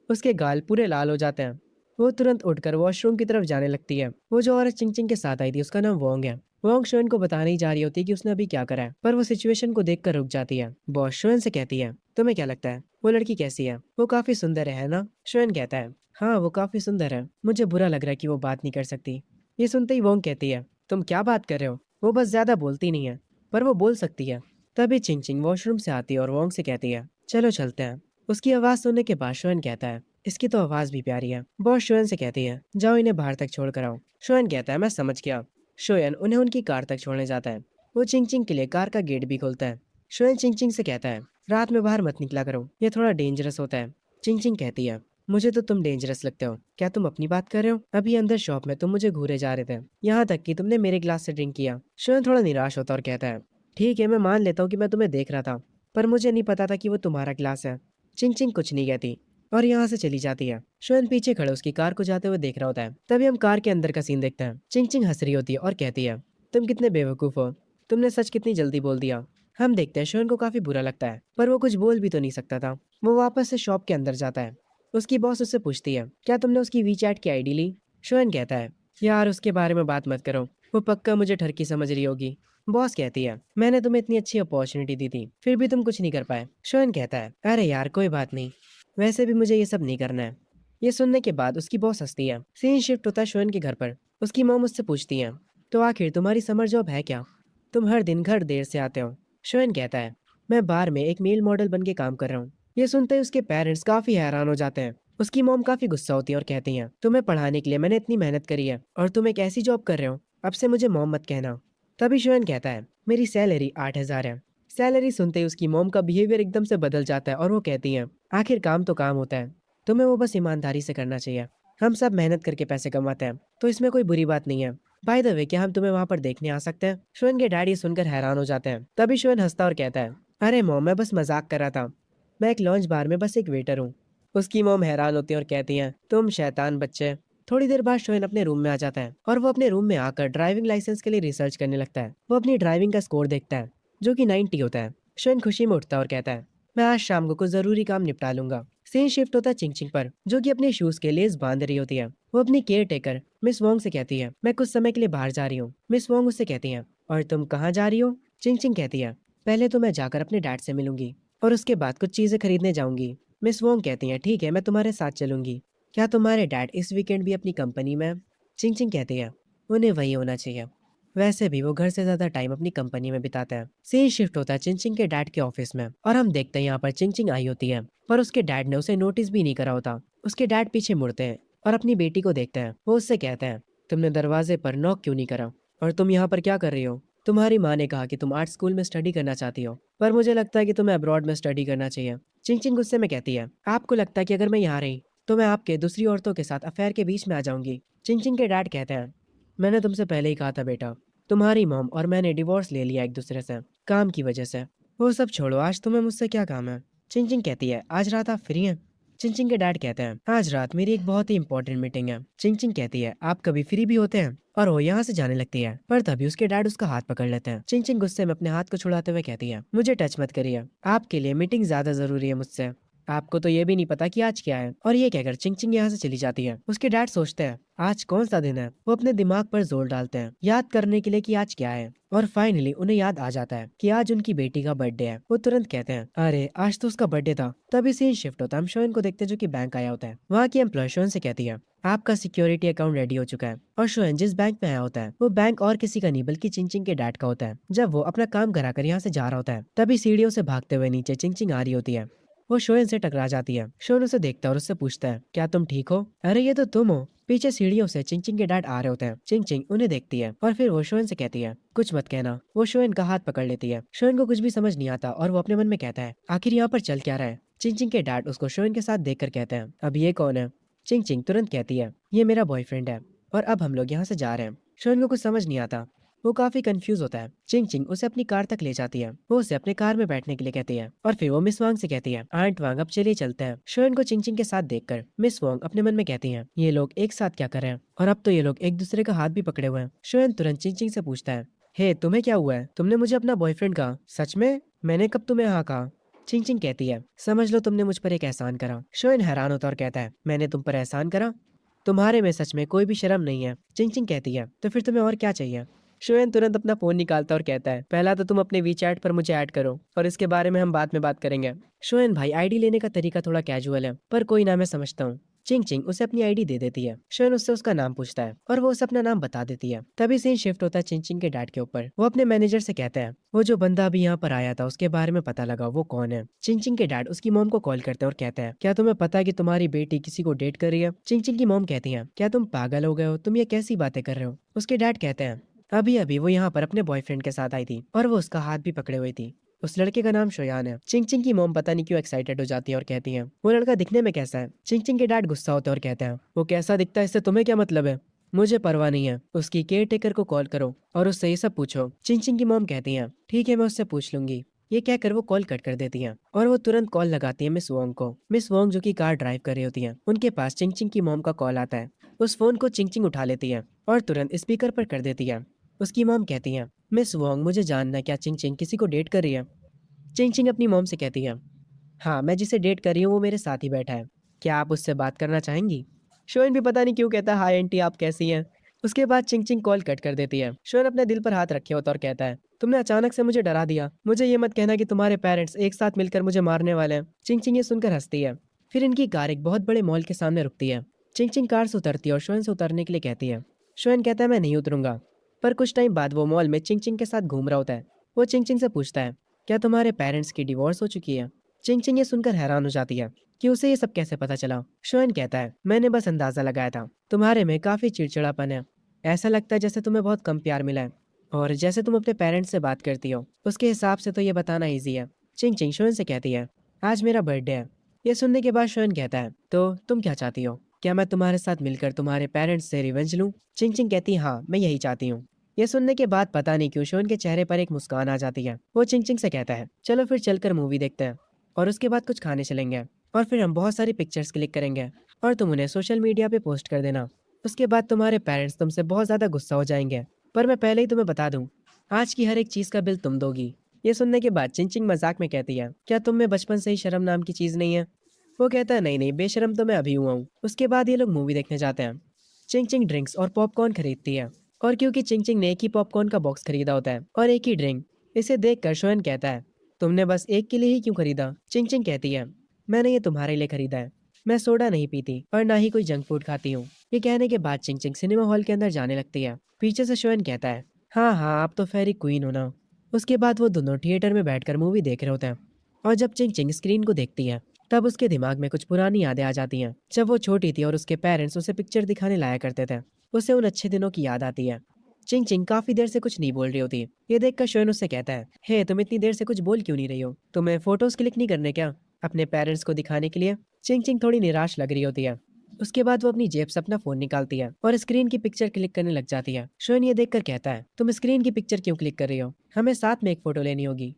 उसके गाल पूरे लाल हो जाते हैं। वो तुरंत उठकर वॉशरूम की तरफ जाने लगती है। वो जो औरत चिंग चिंग के साथ आई थी उसका नाम वोंग है। वोंग शोएन को बताने ही जा रही होती है कि उसने अभी क्या करा है, पर वो सिचुएशन को देखकर रुक जाती है। बॉस शोएन से कहती है, तुम्हें क्या लगता है वो लड़की कैसी है? वो काफी सुंदर है ना? शोएन कहता है, हाँ वो काफी सुंदर है, मुझे बुरा लग रहा है कि वो बात नहीं कर सकती। ये सुनते ही वोंग कहती है, तुम क्या बात कर रहे हो, वो बस ज्यादा बोलती नहीं है, पर वो बोल सकती है। तभी चिंग चिंग वॉशरूम से आती है और वोंग से कहती है, चलो चलते हैं। उसकी आवाज सुनने के बाद शोएन कहता है, इसकी तो आवाज भी प्यारी है। बॉस शोएन से कहती है, जाओ इन्हें बाहर तक छोड़ कर आओ। शोएन कहता है, मैं समझ गया। शोएन उन्हें उनकी कार तक छोड़ने जाता है। वो चिंग चिंग के लिए कार का गेट भी खोलता है। शोएन चिंग चिंग से कहता है, रात में बाहर मत निकला करो, ये थोड़ा डेंजरस होता है। चिंग चिंग कहती है, मुझे तो तुम डेंजरस लगते हो, क्या तुम अपनी बात कर रहे हो? अभी अंदर शॉप में तुम मुझे घूरे जा रहे थे, यहाँ तक कि तुमने मेरे ग्लास से ड्रिंक किया। शोएन थोड़ा निराश होता और कहता है, ठीक है मैं मान लेता हूँ कि मैं तुम्हें देख रहा था, पर मुझे नहीं पता था कि वो तुम्हारा ग्लास है। चिंग चिंग कुछ नहीं कहती और यहाँ से चली जाती है। शोएन पीछे खड़े उसकी कार को जाते हुए देख रहा होता है। तभी हम कार के अंदर का सीन देखते हैं। चिंग चिंग हंस रही होती है और कहती है, तुम कितने बेवकूफ हो, तुमने सच कितनी जल्दी बोल दिया। हम देखते हैं शोएन को काफी बुरा लगता है, पर वो कुछ बोल भी तो नहीं सकता था। वो वापस से शॉप के अंदर जाता है। उसकी बॉस उससे पूछती है, क्या तुमने उसकी वीचैट की आईडी ली? शोएन कहता है, यार उसके बारे में बात मत करो, वो पक्का मुझे ठरकी समझ रही होगी। बॉस कहती है, मैंने तुम्हें इतनी अच्छी अपॉर्चुनिटी दी थी फिर भी तुम कुछ नहीं कर पाए। शोएन कहता है, अरे यार कोई बात नहीं, वैसे भी मुझे ये सब नहीं करना है। ये सुनने के बाद उसकी बॉस हंसती है। सीन शिफ्ट होता है शोएन के घर पर। उसकी मॉम उससे पूछती है, तो आखिर तुम्हारी समर जॉब है क्या, तुम हर दिन घर देर से आते हो? शोएन कहता है, मैं बार में एक मेल मॉडल बन के काम कर रहा हूँ। ये सुनते ही उसके पेरेंट्स काफी हैरान हो जाते हैं। उसकी मॉम काफी गुस्सा होती है और कहती हैं, तुम्हें पढ़ाने के लिए मैंने इतनी मेहनत करी है और तुम एक ऐसी जॉब कर रहे हो, अब से मुझे मॉम मत कहना। तभी शोएन कहता है, मेरी सैलरी 8,000 है। सैलरी सुनते ही उसकी मॉम का बिहेवियर एकदम से बदल जाता है और वो कहती हैं, आखिर काम तो काम होता है, तुम्हें वो बस ईमानदारी से करना चाहिए। हम सब मेहनत करके पैसे कमाते हैं तो इसमें कोई बुरी बात नहीं है। बाय द वे, क्या हम तुम्हें वहां पर देखने आ सकते हैं? शोएन के डैडी सुनकर हैरान हो जाते हैं। तभी शोएन हंसता और कहता है, अरे मॉम मैं बस मजाक कर रहा था, मैं एक लॉन्च बार में बस एक वेटर हूँ। उसकी मॉम हैरान होती है और कहती हैं, तुम शैतान बच्चे। थोड़ी देर बाद शोएन अपने रूम में आ जाता है और वो अपने रूम में आकर ड्राइविंग लाइसेंस के लिए रिसर्च करने लगता है। वो अपनी ड्राइविंग का स्कोर देखता है जो कि 90 होता है। शोएन खुशी में उठता है और कहता है, मैं आज शाम को कुछ जरूरी काम निपटा लूंगा। सीन शिफ्ट होता है चिंग चिंग पर, जो कि अपने शूज के लेस बांध रही होती है। वो अपनी केयर टेकर मिस वोंग से कहती है, मैं कुछ समय के लिए बाहर जा रही हूँ। मिस वोंग उससे कहती है, और तुम कहाँ जा रही हो? चिंग चिंग कहती है, पहले तो मैं जाकर अपने डैड से मिलूंगी और उसके बाद कुछ चीजें खरीदने जाऊंगी। मिस वोंग कहती है, ठीक है मैं तुम्हारे साथ चलूंगी। क्या तुम्हारे डैड इस वीकेंड भी अपनी कंपनी में? चिंग चिंग कहती है, उन्हें वही होना चाहिए, वैसे भी वो घर से ज्यादा टाइम अपनी कंपनी में बिताता है। सीन शिफ्ट होता है चिंग चिंग के डैड के ऑफिस में और हम देखते हैं यहाँ पर चिंग चिंग आई होती है, पर उसके डैड ने उसे नोटिस भी नहीं करा होता। उसके डैड पीछे मुड़ते हैं और अपनी बेटी को देखता है। वो उससे कहता है, तुमने दरवाजे पर नॉक क्यों नहीं करा, और तुम यहाँ पर क्या कर रही हो? तुम्हारी माँ ने कहा कि तुम आर्ट स्कूल में स्टडी करना चाहती हो, पर मुझे लगता है कि तुम्हें अब्रॉड में स्टडी करना चाहिए। चिंग चिंग गुस्से में कहती है, आपको लगता है कि अगर मैं यहाँ रही तो मैं आपके दूसरी औरतों के साथ अफेयर के बीच में आ जाऊंगी? चिंग चिंग के डैड कहते हैं, मैंने तुमसे पहले ही कहा था बेटा, तुम्हारी मॉम और मैंने डिवोर्स ले लिया एक दूसरे से, काम की वजह से। वो सब छोड़ो, आज तुम्हें मुझसे क्या काम है? चिंग चिंग कहती है, आज रात आप फ्री हैं? चिंग चिंग के डैड कहते हैं, आज रात मेरी एक बहुत ही इंपॉर्टेंट मीटिंग है। चिंग चिंग कहती है, आप कभी फ्री भी होते हैं? और वो यहाँ से जाने लगती है, पर तभी उसके डैड उसका हाथ पकड़ लेते हैं। चिंग चिंग गुस्से में अपने हाथ को छुड़ाते हुए कहती है, मुझे टच मत करिए, आपके लिए मीटिंग ज्यादा जरूरी है मुझसे। आपको तो ये भी नहीं पता कि आज क्या है। और ये कहकर चिंग चिंग यहाँ से चली जाती है। उसके डैड सोचते हैं, आज कौन सा दिन है? वो अपने दिमाग पर जोर डालते हैं याद करने के लिए कि आज क्या है, और फाइनली उन्हें याद आ जाता है कि आज उनकी बेटी का बर्थडे है। वो तुरंत कहते हैं, अरे आज तो उसका बर्थडे था। तभी सीन शिफ्ट होता है, हम शोएन को देखते हैं जो कि बैंक आया होता है। वहाँ की एम्प्लॉय शोएन से कहती है, आपका सिक्योरिटी अकाउंट रेडी हो चुका है। और शोएन जिस बैंक में आया होता है वो बैंक और किसी का नहीं बल्कि चिंग चिंग के डैड का होता है। जब वो अपना काम कराकर यहाँ से जा रहा होता है तभी सीढ़ियों से भागते हुए नीचे चिंग चिंग आ रही होती है। वो शोएन से टकरा जाती है। शोएन उसे देखता है और उससे पूछता है, क्या तुम ठीक हो? अरे ये तो तुम हो। पीछे सीढ़ियों से चिंग चिंग के डैड आ रहे होते हैं। चिंग चिंग उन्हें देखती है और फिर वो शोएन से कहती है, कुछ मत कहना। वो शोएन का हाथ पकड़ लेती है। शोएन को कुछ भी समझ नहीं आता और वो अपने मन में कहता है, आखिर यहाँ पर चल क्या रहा है? चिंग चिंग के डैड उसको शोएन के साथ देखकर कहते हैं, अब ये कौन है? चिंग चिंग तुरंत कहती है, ये मेरा बॉयफ्रेंड है और अब हम लोग यहाँ से जा रहे हैं। शोएन को कुछ समझ नहीं आता, वो काफी कंफ्यूज होता है। चिंग चिंग उसे अपनी कार तक ले जाती है। वो उसे अपने कार में बैठने के लिए कहती है और फिर वो मिस वांग से कहती है, आंट वांग अब चलिए चलते हैं। शोएन को चिंग चिंग के साथ देखकर मिस वांग अपने मन में कहती है, ये लोग एक साथ क्या कर रहे हैं? और अब तो ये लोग एक दूसरे का हाथ भी पकड़े हुए हैं। शोएन तुरंत चिंग चिंग से पूछता है, हे तुम्हें क्या हुआ है? तुमने मुझे अपना बॉयफ्रेंड कहा? सच में? मैंने कब तुम्हें हाँ कहा? चिंग चिंग कहती है, समझ लो तुमने मुझ पर एक एहसान करा। शोएन हैरान होता और कहता है, मैंने तुम पर एहसान करा? तुम्हारे में सच में कोई भी शर्म नहीं है। चिंग चिंग कहती है, तो फिर तुम्हें और क्या चाहिए? शोएन तुरंत अपना फोन निकालता और कहता है, पहला तो तुम अपने वीचैट पर मुझे ऐड करो और इसके बारे में हम बाद में बात करेंगे। शोएन भाई आईडी लेने का तरीका थोड़ा कैजुअल है, पर कोई ना, मैं समझता हूँ। चिंग चिंग उसे अपनी आईडी दे देती है। शोएन उससे उसका नाम पूछता है और वो उसे अपना नाम बता देती है। तभी सीन शिफ्ट होता है चिंग चिंग के डैड के ऊपर। वो अपने मैनेजर से कहता है, वो जो बंदा अभी यहाँ पर आया था उसके बारे में पता लगा, वो कौन है? चिंग चिंग के डैड उसकी मॉम को कॉल करते हैं और कहते हैं, क्या तुम्हें पता है कि तुम्हारी बेटी किसी को डेट कर रही है? चिंग चिंग की मॉम कहती है, क्या तुम पागल हो गए हो? तुम ये कैसी बातें कर रहे हो? उसके डैड कहते हैं, अभी अभी वो यहाँ पर अपने बॉयफ्रेंड के साथ आई थी और वो उसका हाथ भी पकड़े हुई थी। उस लड़के का नाम शोयान है। चिंग चिंग की मॉम पता नहीं क्यों एक्साइटेड हो जाती है और कहती है, वो लड़का दिखने में कैसा है? चिंग चिंग के डैड गुस्सा होते हैं और कहते हैं, वो कैसा दिखता है इससे तुम्हें क्या मतलब है? मुझे परवाह नहीं है, उसकी केयर टेकर को कॉल करो और उससे ये सब पूछो। चिंग चिंग की मॉम कहती है, ठीक है मैं उससे पूछ लूंगी। ये कहकर वो कॉल कट कर देती है और वो तुरंत कॉल लगाती है मिस वोंग को। मिस वोंग जो कि कार ड्राइव कर रही होती है, उनके पास चिंग चिंग की मॉम का कॉल आता है। उस फोन को चिंग चिंग उठा लेती है और तुरंत स्पीकर पर कर देती है। उसकी मॉम कहती है, मिस वोंग मुझे जानना है क्या चिंग चिंग किसी को डेट कर रही है? चिंग चिंग अपनी मॉम से कहती है, हाँ मैं जिसे डेट कर रही हूँ वो मेरे साथ ही बैठा है, क्या आप उससे बात करना चाहेंगी? शोएन भी पता नहीं क्यों कहता है, हाय आंटी आप कैसी हैं? उसके बाद चिंग चिंग कॉल कट कर देती है। शोएन अपने दिल पर हाथ रखे होता और कहता है, तुमने अचानक से मुझे डरा दिया। मुझे ये मत कहना कि तुम्हारे पेरेंट्स एक साथ मिलकर मुझे मारने वाले हैं। चिंग चिंग ये सुनकर हंसती है। फिर इनकी कार एक बहुत बड़े मॉल के सामने रुकती है। चिंग चिंग कार से उतरती है और शोएन से उतरने के लिए कहती है। शोएन कहता है, मैं नहीं उतरूंगा। पर कुछ टाइम बाद वो मॉल में चिंग चिंग के साथ घूम रहा होता है। वो चिंग चिंग से पूछता है, क्या तुम्हारे पेरेंट्स की डिवोर्स हो चुकी है? चिंग चिंग ये सुनकर हैरान हो जाती है कि उसे ये सब कैसे पता चला। शोएन कहता है, मैंने बस अंदाजा लगाया था, तुम्हारे में काफी चिड़चिड़ापन है। ऐसा लगता है जैसे तुम्हें बहुत कम प्यार मिला है, और जैसे तुम अपने पेरेंट्स से बात करती हो उसके हिसाब से तो ये बताना ईजी है। चिंग चिंग शोएन से कहती है, आज मेरा बर्थडे है। ये सुनने के बाद शोएन कहता है, तो तुम क्या चाहती हो? क्या मैं तुम्हारे साथ मिलकर तुम्हारे पेरेंट्स से रिवेंज लूं? चिंग चिंग कहती है, हाँ मैं यही चाहती हूँ। ये सुनने के बाद पता नहीं क्यों शोएन के चेहरे पर एक मुस्कान आ जाती है। वो चिंग चिंग से कहता है, चलो फिर चलकर मूवी देखते हैं और उसके बाद कुछ खाने चलेंगे और फिर हम बहुत सारी पिक्चर्स क्लिक करेंगे और तुम उन्हें सोशल मीडिया पे पोस्ट कर देना। उसके बाद तुम्हारे पेरेंट्स तुमसे बहुत ज़्यादा गुस्सा हो जाएंगे, पर मैं पहले ही तुम्हें बता दूं, आज की हर एक चीज़ का बिल तुम दोगी। ये सुनने के बाद चिंग चिंग मजाक में कहती है, क्या तुम में बचपन से ही शर्म नाम की चीज़ नहीं है? वो कहता है, नहीं नहीं बेशर्म तो मैं अभी हुआ हूँ। उसके बाद ये लोग मूवी देखने जाते हैं। चिंग चिंग ड्रिंक्स और पॉपकॉर्न खरीदती है, और क्योंकि चिंग चिंग ने एक ही पॉपकॉर्न का बॉक्स खरीदा होता है और एक ही ड्रिंक, इसे देख कर शोएन कहता है, तुमने बस एक के लिए ही क्यों खरीदा? चिंग चिंग कहती है, मैंने ये तुम्हारे लिए खरीदा है। मैं सोडा नहीं पीती और ना ही कोई जंक फूड खाती हूँ। ये कहने के बाद चिंग चिंग सिनेमा हॉल के अंदर जाने लगती है। पीछे से शोएन कहता है, हाँ हाँ आप तो फेरी क्वीन हो ना। उसके बाद वो दोनों थिएटर में बैठकर मूवी देख रहे होते हैं और जब चिंग चिंग स्क्रीन को देखती है तब उसके दिमाग में कुछ पुरानी यादें आ जाती हैं जब वो छोटी थी और उसके पेरेंट्स उसे पिक्चर दिखाने लाया करते थे। उसे उन अच्छे दिनों की याद आती है। चिंग चिंग काफी देर से कुछ नहीं बोल रही होती। ये देखकर शोन उससे कहता है, हे तुम इतनी देर से कुछ बोल क्यों नहीं रही हो? तुम्हें फोटोज क्लिक नहीं करने क्या, अपने पेरेंट्स को दिखाने के लिए? चिंग चिंग थोड़ी निराश लग रही होती है। उसके बाद वो अपनी जेब से अपना फोन निकालती है और स्क्रीन की पिक्चर क्लिक करने लग जाती है। शोन ये देखकर कहता है, तुम स्क्रीन की पिक्चर क्यों क्लिक कर रही हो? हमें साथ में एक फोटो लेनी होगी।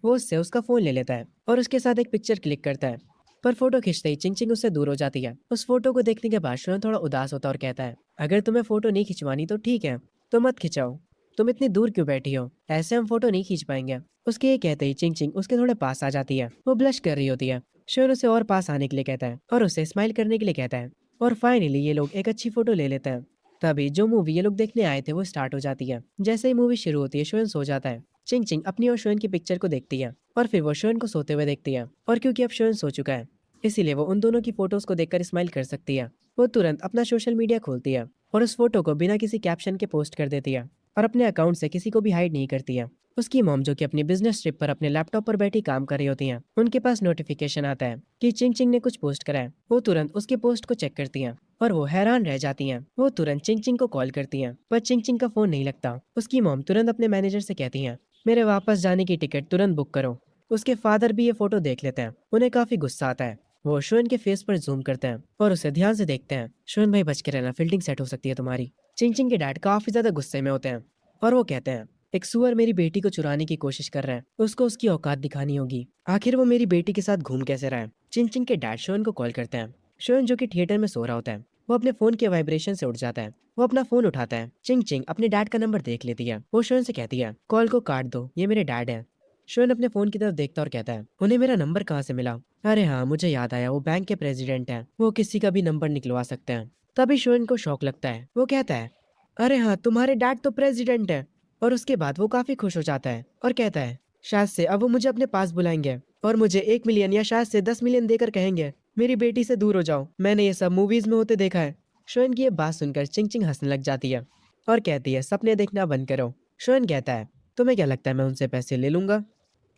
वो उससे उसका फोन ले लेता है और उसके साथ एक पिक्चर क्लिक करता है। पर फोटो खींचते ही चिंग चिंग उससे दूर हो जाती है। उस फोटो को देखने के बाद शोन थोड़ा उदास होता है और कहता है, अगर तुम्हें फोटो नहीं खिंचवानी तो ठीक है, तो मत खिंचाओ। तुम इतनी दूर क्यों बैठी हो? ऐसे हम फोटो नहीं खींच पाएंगे। उसके ये कहते ही चिंग चिंग उसके थोड़े पास आ जाती है। वो ब्लश कर रही होती है। शोन उसे और पास आने के लिए कहता है और उसे स्माइल करने के लिए कहता है। और फाइनली ये लोग एक अच्छी फोटो ले लेते हैं। तभी जो मूवी ये लोग देखने आए थे वो स्टार्ट हो जाती है। जैसे ही मूवी शुरू होती है शोन सो जाता है। चिंग चिंग अपनी और शोन की पिक्चर को देखती है और फिर वो शोन को सोते हुए देखती है। और क्योंकि अब शोन सो चुका है, इसीलिए वो उन दोनों की फोटोज को देखकर स्माइल कर सकती है। वो तुरंत अपना सोशल मीडिया खोलती है और उस फोटो को बिना किसी कैप्शन के पोस्ट कर देती है और अपने अकाउंट से किसी को भी हाइड नहीं करती है। उसकी मॉम जो कि अपनी बिजनेस ट्रिप पर अपने लैपटॉप पर बैठी काम कर रही होती हैं, उनके पास नोटिफिकेशन आता है कि चिंग चिंग ने कुछ पोस्ट करा है। वो तुरंत उसके पोस्ट को चेक करती हैं और वो हैरान रह जाती हैं। वो तुरंत चिंग चिंग को कॉल करती हैं पर चिंग चिंग का फोन नहीं लगता। उसकी मॉम तुरंत अपने मैनेजर से कहती हैं, मेरे वापस जाने की टिकट तुरंत बुक करो। उसके फादर भी ये फोटो देख लेते हैं। उन्हें काफी गुस्सा आता है। वो शोन के फेस पर जूम करते हैं और उसे ध्यान से देखते हैं। शोन भाई बच के रहना, फील्डिंग सेट हो सकती है तुम्हारी। चिंग चिंग के डैड काफी ज्यादा गुस्से में होते हैं और वो कहते हैं, एक सुअर मेरी बेटी को चुराने की कोशिश कर रहा है, उसको उसकी औकात दिखानी होगी। आखिर वो मेरी बेटी के साथ घूम कैसे रहा है? चिंग चिंग के डैड शोन को कॉल करते हैं। शोन जो कि थिएटर में सो रहा होता है, वो अपने फोन के वाइब्रेशन से उठ जाता है। वो अपना फोन उठाता है। चिंग चिंग अपने डैड का नंबर देख लेती है। वो शोन से कहती है, कॉल को काट दो, ये मेरे डैड है। शोन अपने फोन की तरफ देखता और कहता है, उन्हें मेरा नंबर कहाँ से मिला? अरे हाँ, मुझे याद आया, वो बैंक के प्रेसिडेंट हैं, वो किसी का भी नंबर निकलवा सकते हैं। तभी शोन को शौक लगता है। वो कहता है, अरे हाँ, तुम्हारे डैड तो प्रेसिडेंट है। और उसके बाद वो काफी खुश हो जाता है और कहता है, शायद से अब वो मुझे अपने पास बुलाएंगे और मुझे 1 मिलियन या शायद से 10 मिलियन देकर कहेंगे, मेरी बेटी से दूर हो जाओ, मैंने ये सब मूवीज में होते देखा है। शोन की ये बात सुनकर चिंग चिंग हंसने लग जाती है और कहती है, सपने देखना बंद करो। शोन कहता है, तुम्हें क्या लगता है मैं उनसे पैसे ले लूंगा?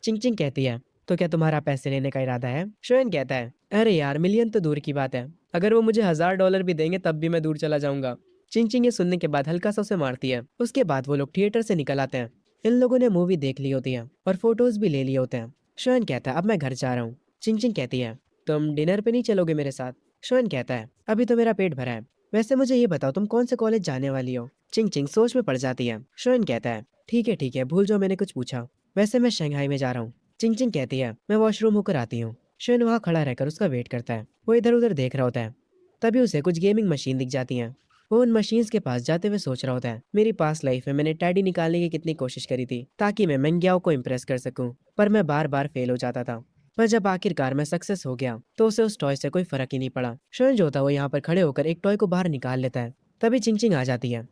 चिंग चिंग कहती है, तो क्या तुम्हारा पैसे लेने का इरादा है? शोएन कहता है, अरे यार, मिलियन तो दूर की बात है, अगर वो मुझे $1000 भी देंगे तब भी मैं दूर चला जाऊंगा। चिंग चिंग ये सुनने के बाद हल्का सा उसे मारती है। उसके बाद वो लोग थिएटर से निकल आते हैं। इन लोगों ने मूवी देख ली होती है और फोटोज भी ले लिए होते हैं। शोएन कहता है, अब मैं घर जा रहा हूँ। चिंग चिंग कहती है, तुम डिनर पे नहीं चलोगे मेरे साथ? शोएन कहता है, अभी तो मेरा पेट भरा है। वैसे मुझे ये बताओ, तुम कौन से कॉलेज जाने वाली हो? चिंग चिंग सोच में पड़ जाती है। शोएन कहता है, ठीक है, भूल जाओ मैंने कुछ पूछा। वैसे मैं शंघाई में जा रहा हूँ। चिंग चिंग कहती है, मैं वॉशरूम होकर आती हूँ। शेन वहाँ खड़ा रहकर उसका वेट करता है। वो इधर उधर देख रहा होता है। तभी उसे कुछ गेमिंग मशीन दिख जाती हैं। वो उन मशीन्स के पास जाते हुए सोच रहा होता है, मेरी पास लाइफ में मैंने टैडी निकालने की कितनी कोशिश करी थी ताकि मैं मेंग्याओ को इम्प्रेस कर सकूं, पर मैं बार बार फेल हो जाता था। पर जब आखिरकार मैं सक्सेस हो गया तो उसे उस टॉय से कोई फर्क ही नहीं पड़ा। शोन जो था वो यहाँ पर खड़े होकर एक टॉय को बाहर निकाल लेता है। तभी चिंग चिंग आ जाती है।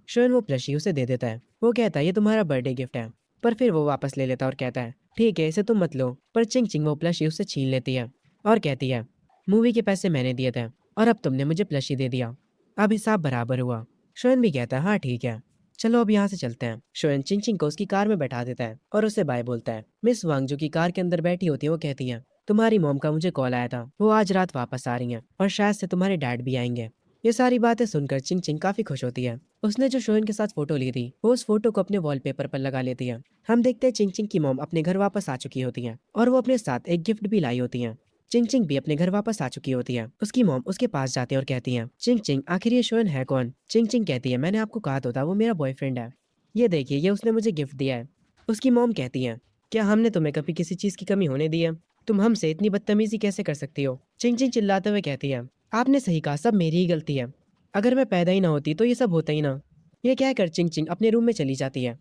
शोन वो प्लशी उसे दे देता है। वो कहता है, ये तुम्हारा बर्थडे गिफ्ट है। पर फिर वो वापस ले लेता और कहता है, ठीक है, इसे तुम मत लो। पर चिंग चिंग वो प्लशी उससे छीन लेती है और कहती है, मूवी के पैसे मैंने दिए थे और अब तुमने मुझे प्लशी दे दिया, अब हिसाब बराबर हुआ। शोएन भी कहता है, हाँ ठीक है, चलो अब यहाँ से चलते हैं। शोएन चिंग चिंग को उसकी कार में बैठा देता है और उसे बाय बोलता है। मिस वांग जो कि कार के अंदर बैठी होती है वो कहती है, तुम्हारी मॉम का मुझे कॉल आया था, वो आज रात वापस आ रही हैं और शायद से तुम्हारे डैड भी आएंगे। ये सारी बातें सुनकर चिंग चिंग काफी खुश होती है। उसने जो शोएन के साथ फोटो ली थी वो उस फोटो को अपने वॉलपेपर पर लगा लेती है। हम देखते हैं चिंग चिंग की मॉम अपने घर वापस आ चुकी होती हैं और वो अपने साथ एक गिफ्ट भी लाई होती हैं। चिंग चिंग भी अपने घर वापस आ चुकी होती है। उसकी मॉम उसके पास जाती है और कहती है, चिंग चिंग आखिर ये शोएन है कौन? चिंग चिंग कहती है, मैंने आपको कहा तो था, वो मेरा बॉयफ्रेंड है। ये देखिए, ये उसने मुझे गिफ्ट दिया है। उसकी मॉम कहती है, क्या हमने तुम्हें कभी किसी चीज की कमी होने दी है? तुम हमसे इतनी बदतमीजी कैसे कर सकती हो? चिंग चिंग चिल्लाते हुए कहती है, आपने सही कहा, सब मेरी ही गलती है। अगर मैं पैदा ही ना होती तो ये सब होता ही ना। ये कहकर चिंग चिंग अपने रूम में चली जाती है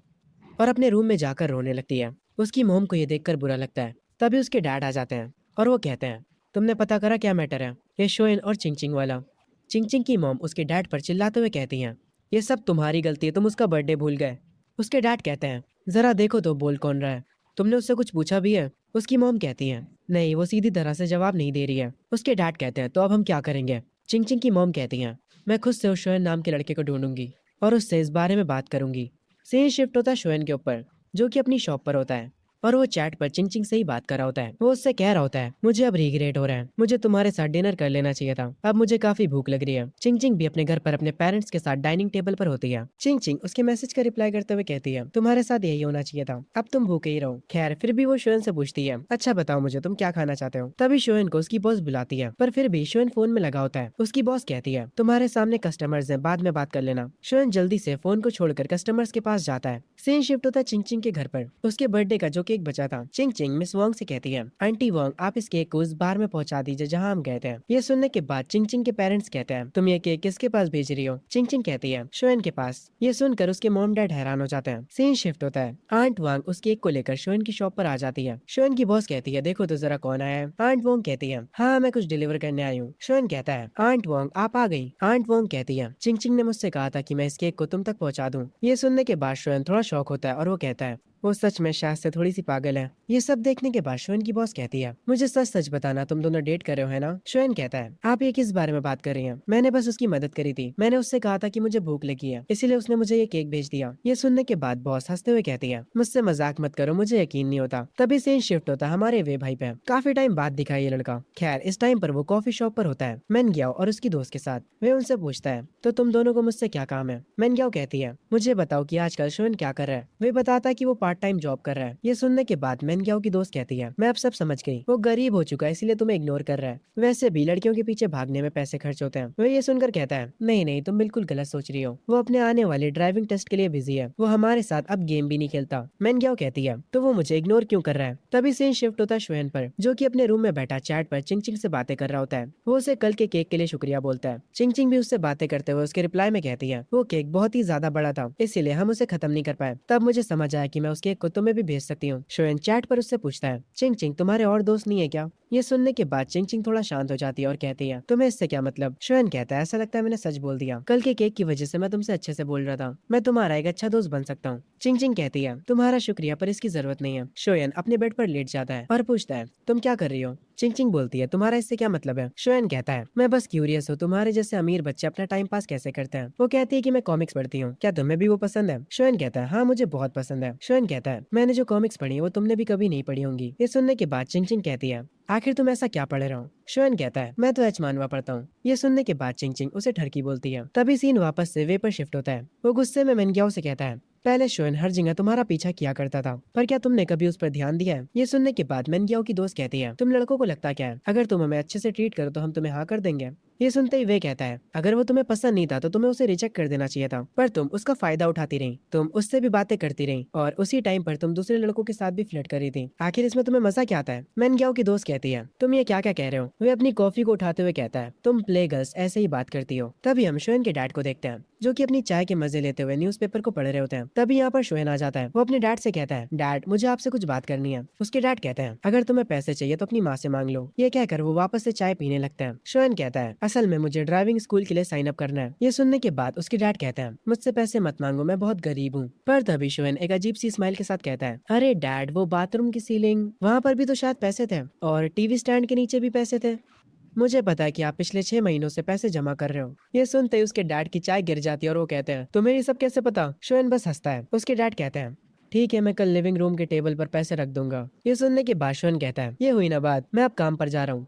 और अपने रूम में जाकर रोने लगती है। उसकी मोम को ये देखकर बुरा लगता है। तभी उसके डैड आ जाते हैं और वो कहते हैं, तुमने पता करा क्या मैटर है? ये शोएन और चिंग चिंग वाला। चिंग चिंग की मोम उसके डैड पर चिल्लाते हुए कहती हैं, ये सब तुम्हारी गलती है, तुम उसका बर्थडे भूल गए। उसके डैड कहते हैं, जरा देखो तो बोल कौन रहा है, तुमने उससे कुछ पूछा भी है? उसकी मोम कहती है, नहीं, वो सीधी तरह से जवाब नहीं दे रही है। उसके डैड कहते हैं, तो अब हम क्या करेंगे? चिंग चिंग की मोम कहती हैं, मैं खुद से उस शोएन नाम के लड़के को ढूंढूंगी और उससे इस बारे में बात करूंगी। सीन शिफ्ट होता है शोएन के ऊपर, जो कि अपनी शॉप पर होता है। और वो चैट पर चिंग चिंग से ही बात कर रहा होता है। वो उससे कह रहा होता है, मुझे अब रिग्रेट हो रहा है, मुझे तुम्हारे साथ डिनर कर लेना चाहिए था, अब मुझे काफी भूख लग रही है। चिंग चिंग भी अपने घर पर अपने पेरेंट्स के साथ डाइनिंग टेबल पर होती है। चिंग चिंग उसके मैसेज का रिप्लाई करते हुए कहती है, तुम्हारे साथ यही होना चाहिए था, अब तुम भूखे ही रहो। खैर फिर भी वो शोएन से पूछती है, अच्छा बताओ मुझे तुम क्या खाना चाहते हो। तभी शोएन को उसकी बॉस बुलाती है, पर फिर भी शोएन फोन में लगा होता है। उसकी बॉस कहती है, तुम्हारे सामने कस्टमर्स हैं, बाद में बात कर लेना। शोएन जल्दी से फोन को छोड़कर कस्टमर्स के पास जाता है। सीन शिफ्ट होता है चिंग चिंग के घर पर। उसके बर्थडे का जो केक बचा था, चिंग चिंग मिस वोंग से कहती है, आंटी वोंग आप इस केक को उस बार में पहुंचा दीजिए जहां हम गए थे। ये सुनने के बाद चिंग चिंग के पेरेंट्स कहते हैं, तुम ये केक किसके पास भेज रही हो। चिंग चिंग कहती है, शोएन के पास। ये सुनकर उसके मॉम डैड हैरान हो जाते हैं। सीन शिफ्ट होता है, आंट वांग उस केक को लेकर शोएन की शॉप पर आ जाती है। शोएन की बॉस कहती है, देखो तो जरा कौन आया है। आंट वोंग कहती है, हाँ मैं कुछ डिलीवर करने आई हूँ। शोएन कहता है, आंट वोंग आप आ गई। आंट वोंग कहती है, चिंग चिंग ने मुझसे कहा था कि मैं इस केक को तुम तक पहुंचा दूं। ये सुनने के बाद शोएन थोड़ा शॉक होता है और वो कहता है, वो सच में शायद से थोड़ी सी पागल है। ये सब देखने के बाद शोएन की बॉस कहती है, मुझे सच सच बताना तुम दोनों डेट कर रहे हो है ना। शोएन कहता है, आप ये किस बारे में बात कर रही हैं, मैंने बस उसकी मदद करी थी। मैंने उससे कहा था कि मुझे भूख लगी है, इसीलिए उसने मुझे ये केक भेज दिया। ये सुनने के बाद बॉस हंसते हुए कहती है, मुझसे मजाक मत करो, मुझे यकीन नहीं होता। तभी सीन शिफ्ट होता है हमारे वे भाई पे। काफी टाइम बाद दिखा ये लड़का। खैर इस टाइम पर वो कॉफी शॉप पर होता है मैन ग्याओ और उसकी दोस्त के साथ। वे उनसे पूछता है, तो तुम दोनों को मुझसे क्या काम है। मैन ग्याओ कहती है, मुझे बताओ कि आजकल शोएन क्या कर रहा है। वे बताता है कि वो पार्ट टाइम जॉब कर रहा है। ये सुनने के बाद मैन ग्याओ की दोस्त कहती है, मैं अब सब समझ गई, वो गरीब हो चुका है इसलिए तुम्हें इग्नोर कर रहा है। वैसे भी लड़कियों के पीछे भागने में पैसे खर्च होते हैं। वह ये सुनकर कहता है, नहीं नहीं तुम बिल्कुल गलत सोच रही हो, वो अपने आने वाले ड्राइविंग टेस्ट के लिए बिजी है, वो हमारे साथ अब गेम भी नहीं खेलता। मैन ग्याओ कहती है, तो वो मुझे इग्नोर क्यों कर रहा है। तभी सीन शिफ्ट होता है शोएन पर, जो कि अपने रूम में बैठा चैट पर चिंग चिंग से बातें कर रहा होता है। वो उसे कल के केक के लिए शुक्रिया बोलता है। चिंग चिंग भी उससे बातें करते हुए उसके रिप्लाई में कहती है, वो केक बहुत ही ज्यादा बड़ा था इसीलिए हम उसे खत्म नहीं कर पाए। तब मुझे समझ आया कि मैं उस केक को तुम्हें भी भेज सकती हूँ। शोएन चैट पर उससे पूछता है, चिंग चिंग तुम्हारे और दोस्त नहीं है क्या। ये सुनने के बाद चिंग चिंग थोड़ा शांत हो जाती है और कहती है, तुम्हें इससे क्या मतलब। शोएन कहता है, ऐसा लगता है मैंने सच बोल दिया, कल के केक की वजह से मैं तुमसे अच्छे से बोल रहा था, मैं तुम्हारा एक अच्छा दोस्त बन सकता हूँ। चिंग चिंग कहती है, तुम्हारा शुक्रिया पर इसकी जरूरत नहीं है। शोएन अपने बेड पर लेट जाता है और पूछता है, तुम क्या कर रही हो। चिंग चिंग बोलती है, तुम्हारा इससे क्या मतलब है। शोएन कहता है, मैं बस क्यूरियस हूँ तुम्हारे जैसे अमीर बच्चे अपना टाइम पास कैसे करते हैं। वो कहती है कि मैं कॉमिक्स पढ़ती हूँ, क्या तुम्हें भी वो पसंद है। शोएन कहता है, हाँ मुझे बहुत पसंद है। शोएन कहता है, मैंने जो कॉमिक्स पढ़ी है वो तुमने भी कभी नहीं पढ़ी होंगी। ये सुनने के बाद चिंग चिंग कहती है, आखिर तुम ऐसा क्या पढ़ रहे हो। शोएन कहता है, मैं तो एच मानवा पढ़ता हूँ। ये सुनने के बाद चिंग चिंग उसे ठरकी बोलती है। तभी सीन वापस से वे पर शिफ्ट होता है। वो गुस्से में मेनग्याओ से कहता है, पहले शोएन हर जगह तुम्हारा पीछा किया करता था, पर क्या तुमने कभी उस पर ध्यान दिया है। ये सुनने के बाद मेनग्याओ की दोस्त कहती है, तुम लड़कों को लगता क्या है, अगर तुम हमें अच्छे से ट्रीट करो तो हम तुम्हें हाँ कर देंगे। ये सुनते ही वे कहता है, अगर वो तुम्हें पसंद नहीं था तो तुम्हें उसे रिजेक्ट कर देना चाहिए था, पर तुम उसका फायदा उठाती रही, तुम उससे भी बातें करती रही और उसी टाइम पर तुम दूसरे लड़कों के साथ भी फ्लर्ट कर रही थी। आखिर इसमें तुम्हें मजा क्या आता है। मेनग्याओ की दोस्त कहती है, तुम ये क्या क्या कह रहे हो। वे अपनी कॉफी को उठाते हुए कहता है, तुम प्ले गर्ल्स ऐसे ही बात करती हो। तभी हम शोएन के डैड को देखते हैं, जो कि अपनी चाय के मजे लेते हुए न्यूज़पेपर को पढ़ रहे होते हैं। तभी यहाँ पर शोएन आ जाता है। वो अपने डैड से कहता है, डैड मुझे आपसे कुछ बात करनी है। उसके डैड कहते हैं, अगर तुम्हें पैसे चाहिए तो अपनी माँ से मांग लो। ये कहकर वो वापस से चाय पीने लगता है। शोएन कहता है, असल में मुझे ड्राइविंग स्कूल के लिए साइन अप करना है। ये सुनने के बाद उसके डैड कहते हैं, मुझसे पैसे मत मांगो, मैं बहुत गरीब हूँ। पर तभी शोएन एक अजीब सी स्माइल के साथ कहता है, अरे डैड वो बाथरूम की सीलिंग वहाँ पर भी तो शायद पैसे थे और टीवी स्टैंड के नीचे भी पैसे थे। मुझे पता है कि आप पिछले 6 महीनों से पैसे जमा कर रहे हो। ये सुनते ही उसके डैड की चाय गिर जाती है और वो कहते हैं, तुम्हें ये सब कैसे पता। शोएन बस हंसता है। उसके डैड कहते हैं, ठीक है मैं कल लिविंग रूम के टेबल पर पैसे रख दूंगा। ये सुनने के बाद शोएन कहता है, ये हुई ना बात, मैं अब काम पर जा रहा हूँ।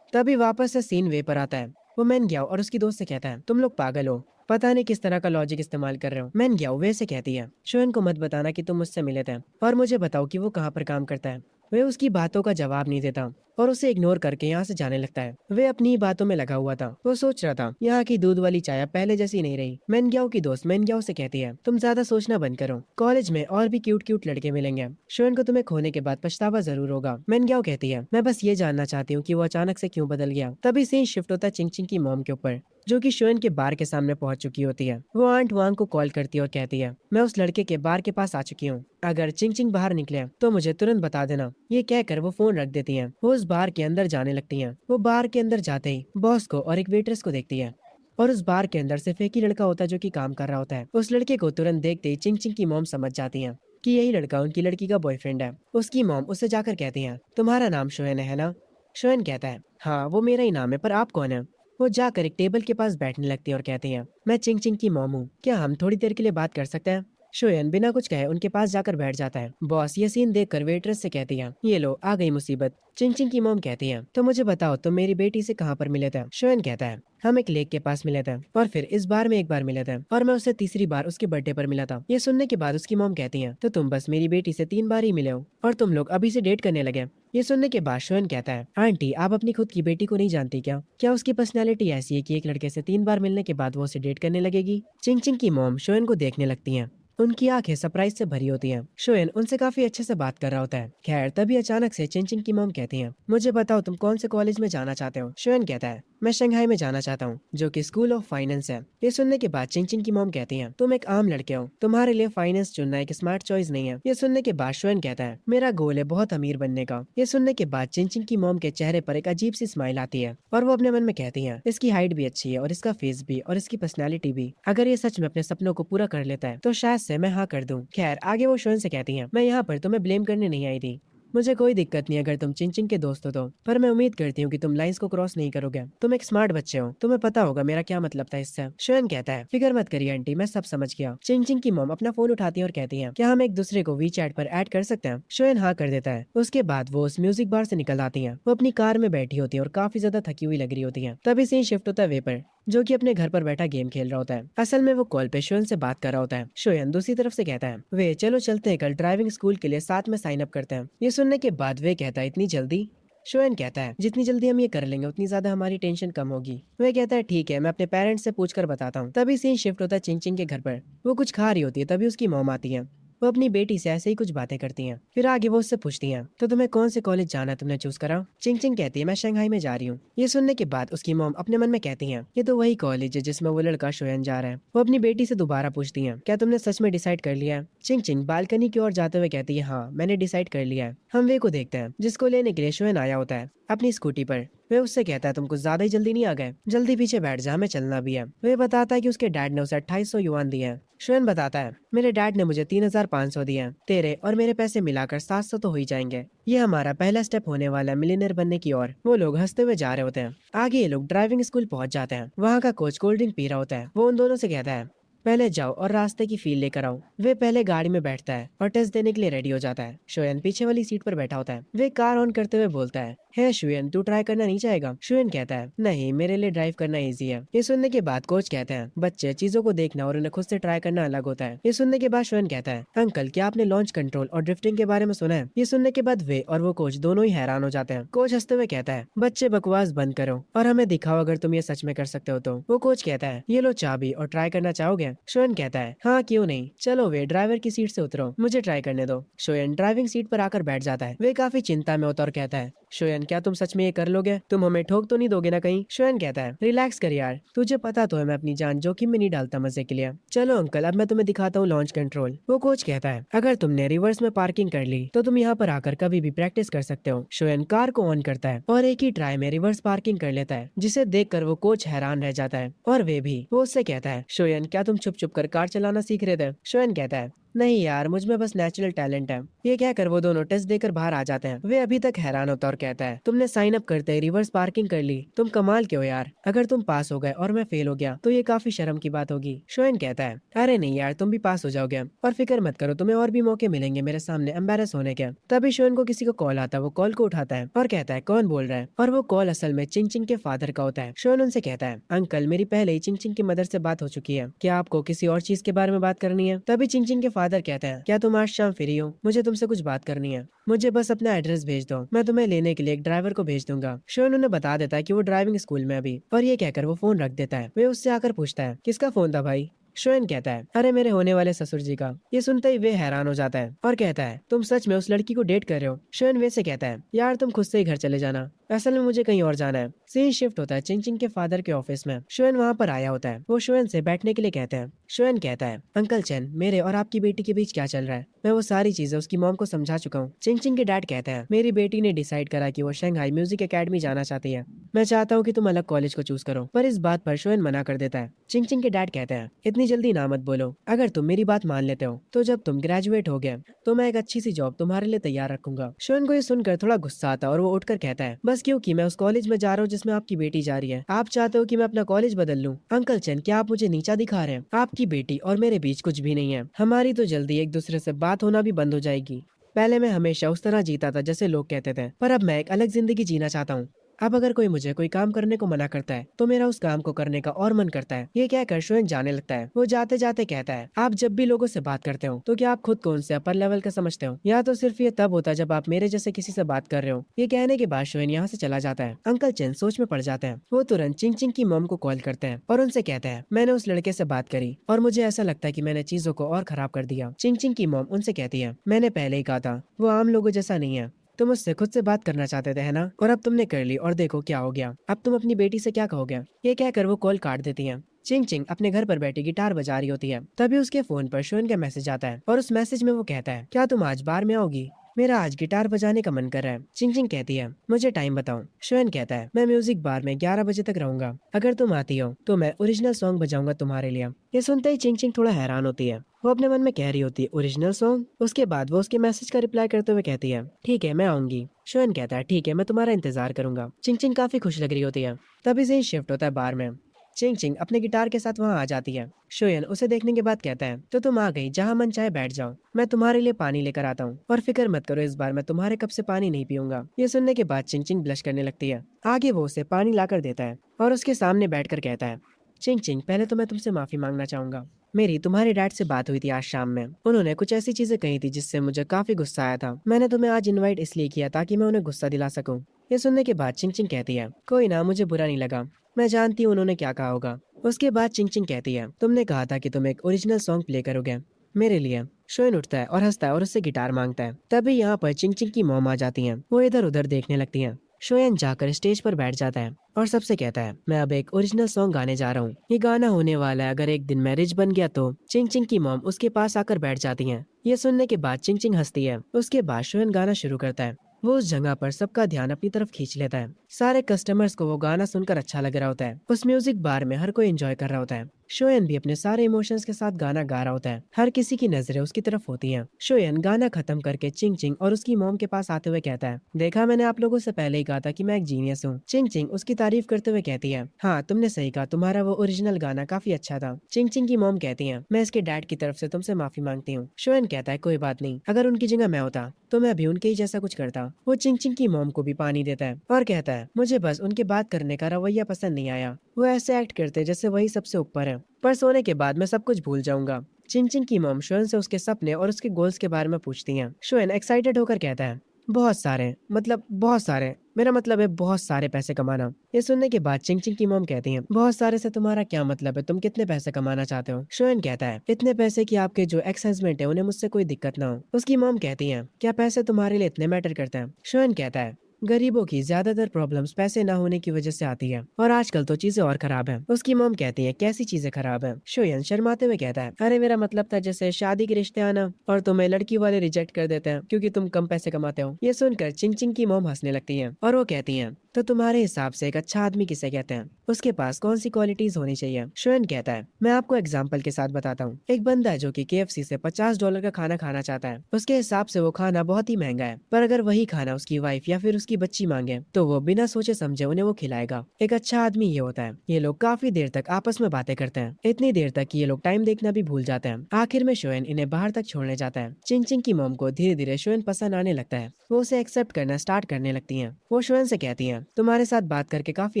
तभी वापस से सीन वे पर आता है। वो मैन ग्याओ और उसकी दोस्त से कहता है, तुम लोग पागल हो, पता नहीं किस तरह का लॉजिक इस्तेमाल कर रहे हो। मैन ग्याओ वे से कहती है, शोएन को मत बताना कि तुम मुझसे मिले थे और मुझे बताओ कि वो कहाँ पर काम करता है। वे उसकी बातों का जवाब नहीं देता और उसे इग्नोर करके यहाँ से जाने लगता है। वे अपनी ही बातों में लगा हुआ था। वो सोच रहा था यहाँ की दूध वाली चाय अब पहले जैसी नहीं रही। मेनग्याओ की दोस्त मेनग्याओ से कहती है, तुम ज्यादा सोचना बंद करो, कॉलेज में और भी क्यूट क्यूट लड़के मिलेंगे, शोएन को तुम्हें खोने के बाद पछतावा जरूर होगा। मेनग्याओ कहती है, मैं बस ये जानना चाहती हूँ कि वो अचानक से क्यों बदल गया। तभी सीन शिफ्ट होता है चिंग चिंग की मॉम के ऊपर, जो कि शोएन के बार के सामने पहुंच चुकी होती है। वो आंट वांग को कॉल करती है और कहती है, मैं उस लड़के के बार के पास आ चुकी हूँ, अगर चिंग चिंग बाहर निकले तो मुझे तुरंत बता देना। ये कहकर वो फोन रख देती हैं। वो उस बार के अंदर जाने लगती हैं। वो बार के अंदर जाते ही बॉस को और एक वेट्रेस को देखती है और उस बार के अंदर सिर्फ एक ही लड़का होता है जो कि काम कर रहा होता है। उस लड़के को तुरंत देखते ही चिंग चिंग की मॉम समझ जाती है कि यही लड़का उनकी लड़की का बॉयफ्रेंड है। उसकी मॉम उससे जाकर कहती है, तुम्हारा नाम शोएन है ना। शोएन कहता है, हाँ वो मेरा ही नाम है, पर आप कौन है। वो जाकर एक टेबल के पास बैठने लगती है और कहती है, मैं चिंग चिंग की मॉम हूँ, क्या हम थोड़ी देर के लिए बात कर सकते हैं। शोयन बिना कुछ कहे उनके पास जाकर बैठ जाता है। बॉस ये सीन देखकर वेट्रेस से कहती है, ये लो आ गई मुसीबत। चिंग चिंग की मॉम कहती है, तो मुझे बताओ तुम मेरी बेटी से कहाँ पर मिले थे? शोयन कहता है, हम एक लेक के पास मिले थे और फिर इस बार में एक बार मिले थे और मैं उससे तीसरी बार उसके बर्थडे पर मिला था। ये सुनने के बाद उसकी मॉम कहती है, तो तुम बस मेरी बेटी से 3 बार ही मिले हो और तुम लोग अभी से डेट करने लगे? ये सुनने के बाद शोयन कहता है, आंटी आप अपनी खुद की बेटी को नहीं जानती क्या? क्या उसकी पर्सनैलिटी ऐसी है कि एक लड़के से 3 बार मिलने के बाद वो उसे डेट करने लगेगी? चिंग चिंग की मॉम शोयन को देखने लगती है। उनकी आंखें सरप्राइज से भरी होती हैं। शोयन उनसे काफी अच्छे से बात कर रहा होता है। खैर तभी अचानक से चिंचिंग की मॉम कहती हैं, मुझे बताओ तुम कौन से कॉलेज में जाना चाहते हो? शोयन कहता है, मैं शंघाई में जाना चाहता हूँ, जो कि स्कूल ऑफ फाइनेंस है। ये सुनने के बाद चिंचिंग की मॉम कहती हैं, तुम एक आम लड़के हो, तुम्हारे लिए फाइनेंस चुनना एक स्मार्ट चॉइस नहीं है। ये सुनने के बाद शोयन कहता है, मेरा गोल है बहुत अमीर बनने का। ये सुनने के बाद चिंचिंग की मॉम के चेहरे पर एक अजीब सी स्माइल आती है और वो अपने मन में कहती है, इसकी हाइट भी अच्छी है और इसका फेस भी और इसकी पर्सनैलिटी भी। अगर ये सच में अपने सपनों को पूरा कर लेता है तो शायद से मैं हाँ कर दूं। खैर आगे वो शोयन से कहती हैं, मैं यहाँ पर तुम्हें ब्लेम करने नहीं आई थी। मुझे कोई दिक्कत नहीं अगर तुम चिंचिंग के दोस्त हो तो, पर मैं उम्मीद करती हूँ कि तुम लाइंस को क्रॉस नहीं करोगे। तुम एक स्मार्ट बच्चे हो, तुम्हें पता होगा मेरा क्या मतलब था इससे। शोयन कहता है, फिक्र मत करिए आंटी, मैं सब समझ गया। चिंचिंग की मॉम अपना फोन उठाती है और कहती है, क्या हम एक दूसरे को वी चैट पर ऐड कर सकते हैं? शोयन हाँ कर देता है। उसके बाद वो उस म्यूजिक बार से निकल आती है। वो अपनी कार में बैठी होती है और काफी ज्यादा थकी हुई लग रही होती है। तभी सीन शिफ्ट होता है वे पर, जो कि अपने घर पर बैठा गेम खेल रहा होता है। असल में वो कॉल पे शोयन से बात कर रहा होता है। शोयन दूसरी तरफ से कहता है, वे चलो चलते हैं कल ड्राइविंग स्कूल के लिए साथ में साइन अप करते हैं। ये सुनने के बाद वे कहता है, इतनी जल्दी? शोयन कहता है, जितनी जल्दी हम ये कर लेंगे उतनी ज्यादा हमारी टेंशन कम होगी। वह कहता है, ठीक है मैं अपने पेरेंट्स से पूछकर बताता हूँ। तभी सीन शिफ्ट होता है चिंचिंग के घर पर। वो कुछ खा रही होती है, तभी उसकी मॉम आती है। वो अपनी बेटी से ऐसे ही कुछ बातें करती हैं। फिर आगे वो उससे पूछती हैं, तो तुम्हें कौन से कॉलेज जाना है, तुमने चूज करा? चिंग चिंग कहती है, मैं शंघाई में जा रही हूँ। ये सुनने के बाद उसकी मॉम अपने मन में कहती हैं, ये तो वही कॉलेज है जिसमें वो लड़का शोयन जा रहा है। वो अपनी बेटी से दोबारा पूछती हैं, क्या तुमने सच में डिसाइड कर लिया है? चिंग चिंग बालकनी की ओर जाते हुए कहती है, हाँ मैंने डिसाइड कर लिया है। हम वे को देखते हैं जिसको लेने के लिए शोयन आया होता है अपनी स्कूटी पर। वे उससे कहता है, तुम कुछ ज्यादा ही जल्दी नहीं आ गए? जल्दी पीछे बैठ जा, हमें चलना भी है। वे बताता है कि उसके डैड ने उसे 2800 युआन दिए हैं। शोयन बताता है, मेरे डैड ने मुझे 3500 दिए हैं। तेरे और मेरे पैसे मिलाकर 700 तो हो ही जाएंगे। ये हमारा पहला स्टेप होने वाला है मिलियनर बनने की ओर। वो लोग हंसते हुए जा रहे होते हैं। आगे ये लोग ड्राइविंग स्कूल पहुंच जाते हैं। वहाँ का कोच कोल्ड ड्रिंक पी रहा होता है। वो उन दोनों से कहता है, पहले जाओ और रास्ते की फील लेकर आओ। वे पहले गाड़ी में बैठता है और टेस्ट देने के लिए रेडी हो जाता है। शोयन पीछे वाली सीट पर बैठा होता है। वे कार ऑन करते हुए बोलता है, हे शुयन तू ट्राई करना नहीं चाहेगा? शुयन कहता है, नहीं मेरे लिए ड्राइव करना इजी है। ये सुनने के बाद कोच कहते हैं, बच्चे चीजों को देखना और उन्हें खुद से ट्राई करना अलग होता है। ये सुनने के बाद शुयन कहता है, अंकल क्या आपने लॉन्च कंट्रोल और ड्रिफ्टिंग के बारे में सुना है? ये सुनने के बाद वे और वो कोच दोनों ही हैरान हो जाते हैं। कोच हंसते हुए कहता है, बच्चे बकवास बंद करो और हमें दिखाओ अगर तुम ये सच में कर सकते हो तो। वो कोच कहता है, ये लो चाबी और ट्राई करना चाहोगे? शुयन कहता है, हाँ क्यों नहीं, चलो वे ड्राइवर की सीट से उतरो, मुझे ट्राई करने दो। शुयन ड्राइविंग सीट पर आकर बैठ जाता है। वे काफी चिंता में होता और कहता है, शोयन क्या तुम सच में ये कर लोगे? तुम हमें ठोक तो नहीं दोगे ना कहीं? शोयन कहता है, रिलैक्स कर यार, तुझे पता तो है मैं अपनी जान जोखिम में नहीं डालता मजे के लिए। चलो अंकल अब मैं तुम्हें दिखाता हूँ लॉन्च कंट्रोल। वो कोच कहता है, अगर तुमने रिवर्स में पार्किंग कर ली तो तुम यहाँ पर आकर कभी भी प्रैक्टिस कर सकते हो। शोयन कार को ऑन करता है और एक ही ट्राई में रिवर्स पार्किंग कर लेता है, जिसे देखकर वो कोच हैरान रह जाता है और वे भी। वो उससे कहता है, शोयन क्या तुम छुप छुप कर कार चलाना सीख रहे थे? शोयन कहता है, नहीं यार मुझ में बस नेचुरल टैलेंट है। ये कहकर वो दोनों टेस्ट देकर बाहर आ जाते हैं। वे अभी तक हैरान होता और कहता है, तुमने साइन अप करते ही रिवर्स पार्किंग कर ली, तुम कमाल के हो यार। अगर तुम पास हो गए और मैं फेल हो गया तो ये काफी शर्म की बात होगी। शोयन कहता है, अरे नहीं यार तुम भी पास हो जाओगे और फिक्र मत करो, तुम्हें और भी मौके मिलेंगे मेरे सामने एम्बेरस होने के। तभी शोयन को किसी को कॉल आता है। वो कॉल को उठाता है और कहता है, कौन बोल रहा है? और वो कॉल असल में चिंग चिंग के फादर का होता है। शोयन उनसे कहता है, अंकल मेरी पहले ही चिंग चिंग की मदर से बात हो चुकी है, क्या आपको किसी और चीज के बारे में बात करनी है? तभी चिंग चिंग के फादर कहते हैं, क्या तुम आज शाम फ्री हो? मुझे तुमसे कुछ बात करनी है, मुझे बस अपना एड्रेस भेज दो, मैं तुम्हें लेने के लिए एक ड्राइवर को भेज दूंगा। शोयन उन्हें बता देता है कि वो ड्राइविंग स्कूल में अभी, और ये कहकर वो फोन रख देता है। वे उससे आकर पूछता है, किसका फोन था भाई? शोयन कहता है, अरे मेरे होने वाले ससुर जी का। ये सुनते ही वे हैरान हो जाता है और कहता है, तुम सच में उस लड़की को डेट कर रहे हो? शोयन वे से कहता है, यार तुम खुद से ही घर चले जाना, असल में मुझे कहीं और जाना है। सीन शिफ्ट होता है चिंग चिंग के फादर के ऑफिस में। शोयन वहाँ पर आया होता है। वो शोयन से बैठने के लिए कहते हैं। शोयन कहता है, अंकल चैन मेरे और आपकी बेटी के बीच क्या चल रहा है? मैं वो सारी चीजें उसकी मॉम को समझा चुका हूँ। चिंग चिंग के डैड कहते हैं, मेरी बेटी ने डिसाइड करा कि वो शंघाई म्यूजिक एकेडमी जाना चाहती है। मैं चाहता हूँ कि तुम अलग कॉलेज को चूज करो, पर इस बात पर शोयन मना कर देता है। चिंग चिंग के डैड कहते हैं, इतनी जल्दी ना मत बोलो, अगर तुम मेरी बात मान लेते हो तो जब तुम ग्रेजुएट हो गए तो मैं एक अच्छी सी जॉब तुम्हारे लिए तैयार रखूंगा। शोयन को ये सुनकर थोड़ा गुस्सा आता है और वो उठकर कहता है, बस बस क्योंकि मैं उस कॉलेज में जा रहा हूँ जिसमें आपकी बेटी जा रही है। आप चाहते हो कि मैं अपना कॉलेज बदल लूं? अंकल चेन, क्या आप मुझे नीचा दिखा रहे हैं? आपकी बेटी और मेरे बीच कुछ भी नहीं है। हमारी तो जल्दी एक दूसरे से बात होना भी बंद हो जाएगी। पहले मैं हमेशा उस तरह जीता था जैसे लोग कहते थे, पर अब मैं एक अलग जिंदगी जीना चाहता हूँ। अब अगर कोई मुझे कोई काम करने को मना करता है तो मेरा उस काम को करने का और मन करता है। ये कहकर शोएन जाने लगता है। वो जाते जाते कहता है, आप जब भी लोगों से बात करते हो तो क्या आप खुद को उनसे अपर लेवल का समझते हो, या तो सिर्फ ये तब होता है जब आप मेरे जैसे किसी से बात कर रहे हो। ये कहने के बाद शोएन यहाँ से चला जाता है। अंकल चेन सोच में पड़ जाते हैं। वो तुरंत चिंग चिंग की मॉम को कॉल करते हैं और उनसे कहते हैं, मैंने उस लड़के से बात करी और मुझे ऐसा लगता है कि मैंने चीजों को और खराब कर दिया। चिंग चिंग की मॉम उनसे कहती है, मैंने पहले ही कहा था वो आम लोगों जैसा नहीं है। तुम उससे खुद से बात करना चाहते थे, है ना? और अब तुमने कर ली और देखो क्या हो गया। अब तुम अपनी बेटी से क्या कहोगे? ये कहकर वो कॉल काट देती हैं। चिंग चिंग अपने घर पर बैठी गिटार बजा रही होती है। तभी उसके फोन पर शोन का मैसेज आता है और उस मैसेज में वो कहता है, क्या तुम आज बार में आओगी? मेरा आज गिटार बजाने का मन कर रहा है। चिंग चिंग कहती है, मुझे टाइम बताओ। शोएन कहता है, मैं म्यूजिक बार में 11 बजे तक रहूंगा। अगर तुम आती हो तो मैं ओरिजिनल सॉन्ग बजाऊंगा तुम्हारे लिए। ये सुनते ही चिंग चिंग थोड़ा हैरान होती है। वो अपने मन में कह रही होती है, ओरिजिनल सॉन्ग? उसके बाद वो उसके मैसेज का रिप्लाई करते हुए कहती है, ठीक है मैं आऊंगी। शोएन कहता है, ठीक है मैं तुम्हारा इंतजार करूंगा। चिंग चिंग काफी खुश लग रही होती है। तभी से ही शिफ्ट होता है बार में। चिंग चिंग अपने गिटार के साथ वहां आ जाती है। शोयन उसे देखने के बाद कहता है, तो तुम आ गई, जहां मन चाहे बैठ जाओ। मैं तुम्हारे लिए पानी लेकर आता हूँ और फिक्र मत करो, इस बार मैं तुम्हारे कप से पानी नहीं पीऊंगा। ये सुनने के बाद चिंग चिंग ब्लश करने लगती है। आगे वो उसे पानी लाकर देता है और उसके सामने बैठकर कहता है, चिंग चिंग पहले तो मैं तुमसे माफी मांगना चाहूंगा। मेरी तुम्हारे डैड से बात हुई थी आज शाम में। उन्होंने कुछ ऐसी चीजें कही थी जिससे मुझे काफी गुस्सा आया था। मैंने तुम्हें आज इनवाइट इसलिए किया ताकि मैं उन्हें गुस्सा दिला सकूं। ये सुनने के बाद चिंग चिंग कहती है, कोई ना, मुझे बुरा नहीं लगा। मैं जानती हूँ उन्होंने क्या कहा होगा। उसके बाद चिंग चिंग कहती है, तुमने कहा था कि तुम एक ओरिजिनल सॉन्ग प्ले करोगे मेरे लिए। शोएन उठता है और हंसता है और उससे गिटार मांगता है। तभी यहाँ पर चिंग चिंग की मॉम आ जाती हैं। वो इधर उधर देखने लगती हैं। शोएन जाकर स्टेज पर बैठ जाता है और सबसे कहता है, मैं अब एक ओरिजिनल सॉन्ग गाने जा रहा हूँ। ये गाना होने वाला है अगर एक दिन मैरिज बन गया तो। चिंग चिंग की मॉम उसके पास आकर बैठ जाती हैं। ये सुनने के बाद चिंग चिंग हंसती है। उसके बाद शोएन गाना शुरू करता है। वो उस जगह पर सबका ध्यान अपनी तरफ खींच लेता है। सारे कस्टमर्स को वो गाना सुनकर अच्छा लग रहा होता है। उस म्यूजिक बार में हर कोई एंजॉय कर रहा होता है। शोयन भी अपने सारे इमोशंस के साथ गाना गा रहा होता है। हर किसी की नजरें उसकी तरफ होती हैं। शोयन गाना खत्म करके चिंग चिंग और उसकी मॉम के पास आते हुए कहता है, देखा, मैंने आप लोगों से पहले ही कहा था कि मैं एक जीनियस हूँ। चिंग चिंग उसकी तारीफ करते हुए कहती है, हाँ तुमने सही कहा, तुम्हारा वो ओरिजिनल गाना काफी अच्छा था। चिंग चिंग की मॉम कहती है, मैं इसके डैड की तरफ से तुमसे माफी मांगती हूँ। शोयन कहता है, कोई बात नहीं, अगर उनकी जगह मैं होता तो मैं भी उनके ही जैसा कुछ करता। वो चिंग चिंग की मॉम को भी पानी देता है और कहता है, मुझे बस उनके बात करने का रवैया पसंद नहीं आया। वो ऐसे एक्ट करते जैसे वही सबसे ऊपर है, पर सोने के बाद मैं सब कुछ भूल जाऊंगा। चिंग चिंग की मॉम शोएन से उसके सपने और उसके गोल्स के बारे में पूछती हैं। शोएन एक्साइटेड होकर कहता है, बहुत सारे, मतलब बहुत सारे, मेरा मतलब है बहुत सारे पैसे कमाना। ये सुनने के बाद चिंग चिंग की मॉम कहती हैं, बहुत सारे से तुम्हारा क्या मतलब है, तुम कितने पैसे कमाना चाहते हो? शोएन कहता है, इतने पैसे कि आपके जो एक्स हस्बैंड है उन्हें मुझसे कोई दिक्कत ना हो। उसकी मॉम कहती है, क्या पैसे तुम्हारे लिए इतने मैटर करते हैं? शोएन कहता है, गरीबों की ज्यादातर प्रॉब्लम्स पैसे ना होने की वजह से आती है और आजकल तो चीजें और खराब हैं। उसकी मॉम कहती है, कैसी चीजें खराब हैं? शोयन शर्माते हुए कहता है, अरे मेरा मतलब था जैसे शादी के रिश्ते आना और तुम्हें लड़की वाले रिजेक्ट कर देते हैं क्योंकि तुम कम पैसे कमाते हो। ये सुनकर चिंग चिंग की मॉम हंसने लगती है और वो कहती है, तो तुम्हारे हिसाब से एक अच्छा आदमी किसे कहते हैं? उसके पास कौन सी क्वालिटीज होनी चाहिए? शोएन कहता है, मैं आपको एग्जाम्पल के साथ बताता हूँ। एक बंदा है जो कि KFC से $50 का खाना खाना चाहता है। उसके हिसाब से वो खाना बहुत ही महंगा है, पर अगर वही खाना उसकी वाइफ या फिर उसकी बच्ची मांगे तो वो बिना सोचे समझे उन्हें वो खिलाएगा। एक अच्छा आदमी ये होता है। ये लोग काफी देर तक आपस में बातें करते हैं, इतनी देर तक कि ये लोग टाइम देखना भी भूल जाते हैं। आखिर में शोएन इन्हें बाहर तक छोड़ने जाता है। चिंग चिंग की मॉम को धीरे धीरे शोएन पसंद आने लगता है। वो उसे एक्सेप्ट करना स्टार्ट करने लगती है। वो शोएन से कहती है, तुम्हारे साथ बात करके काफी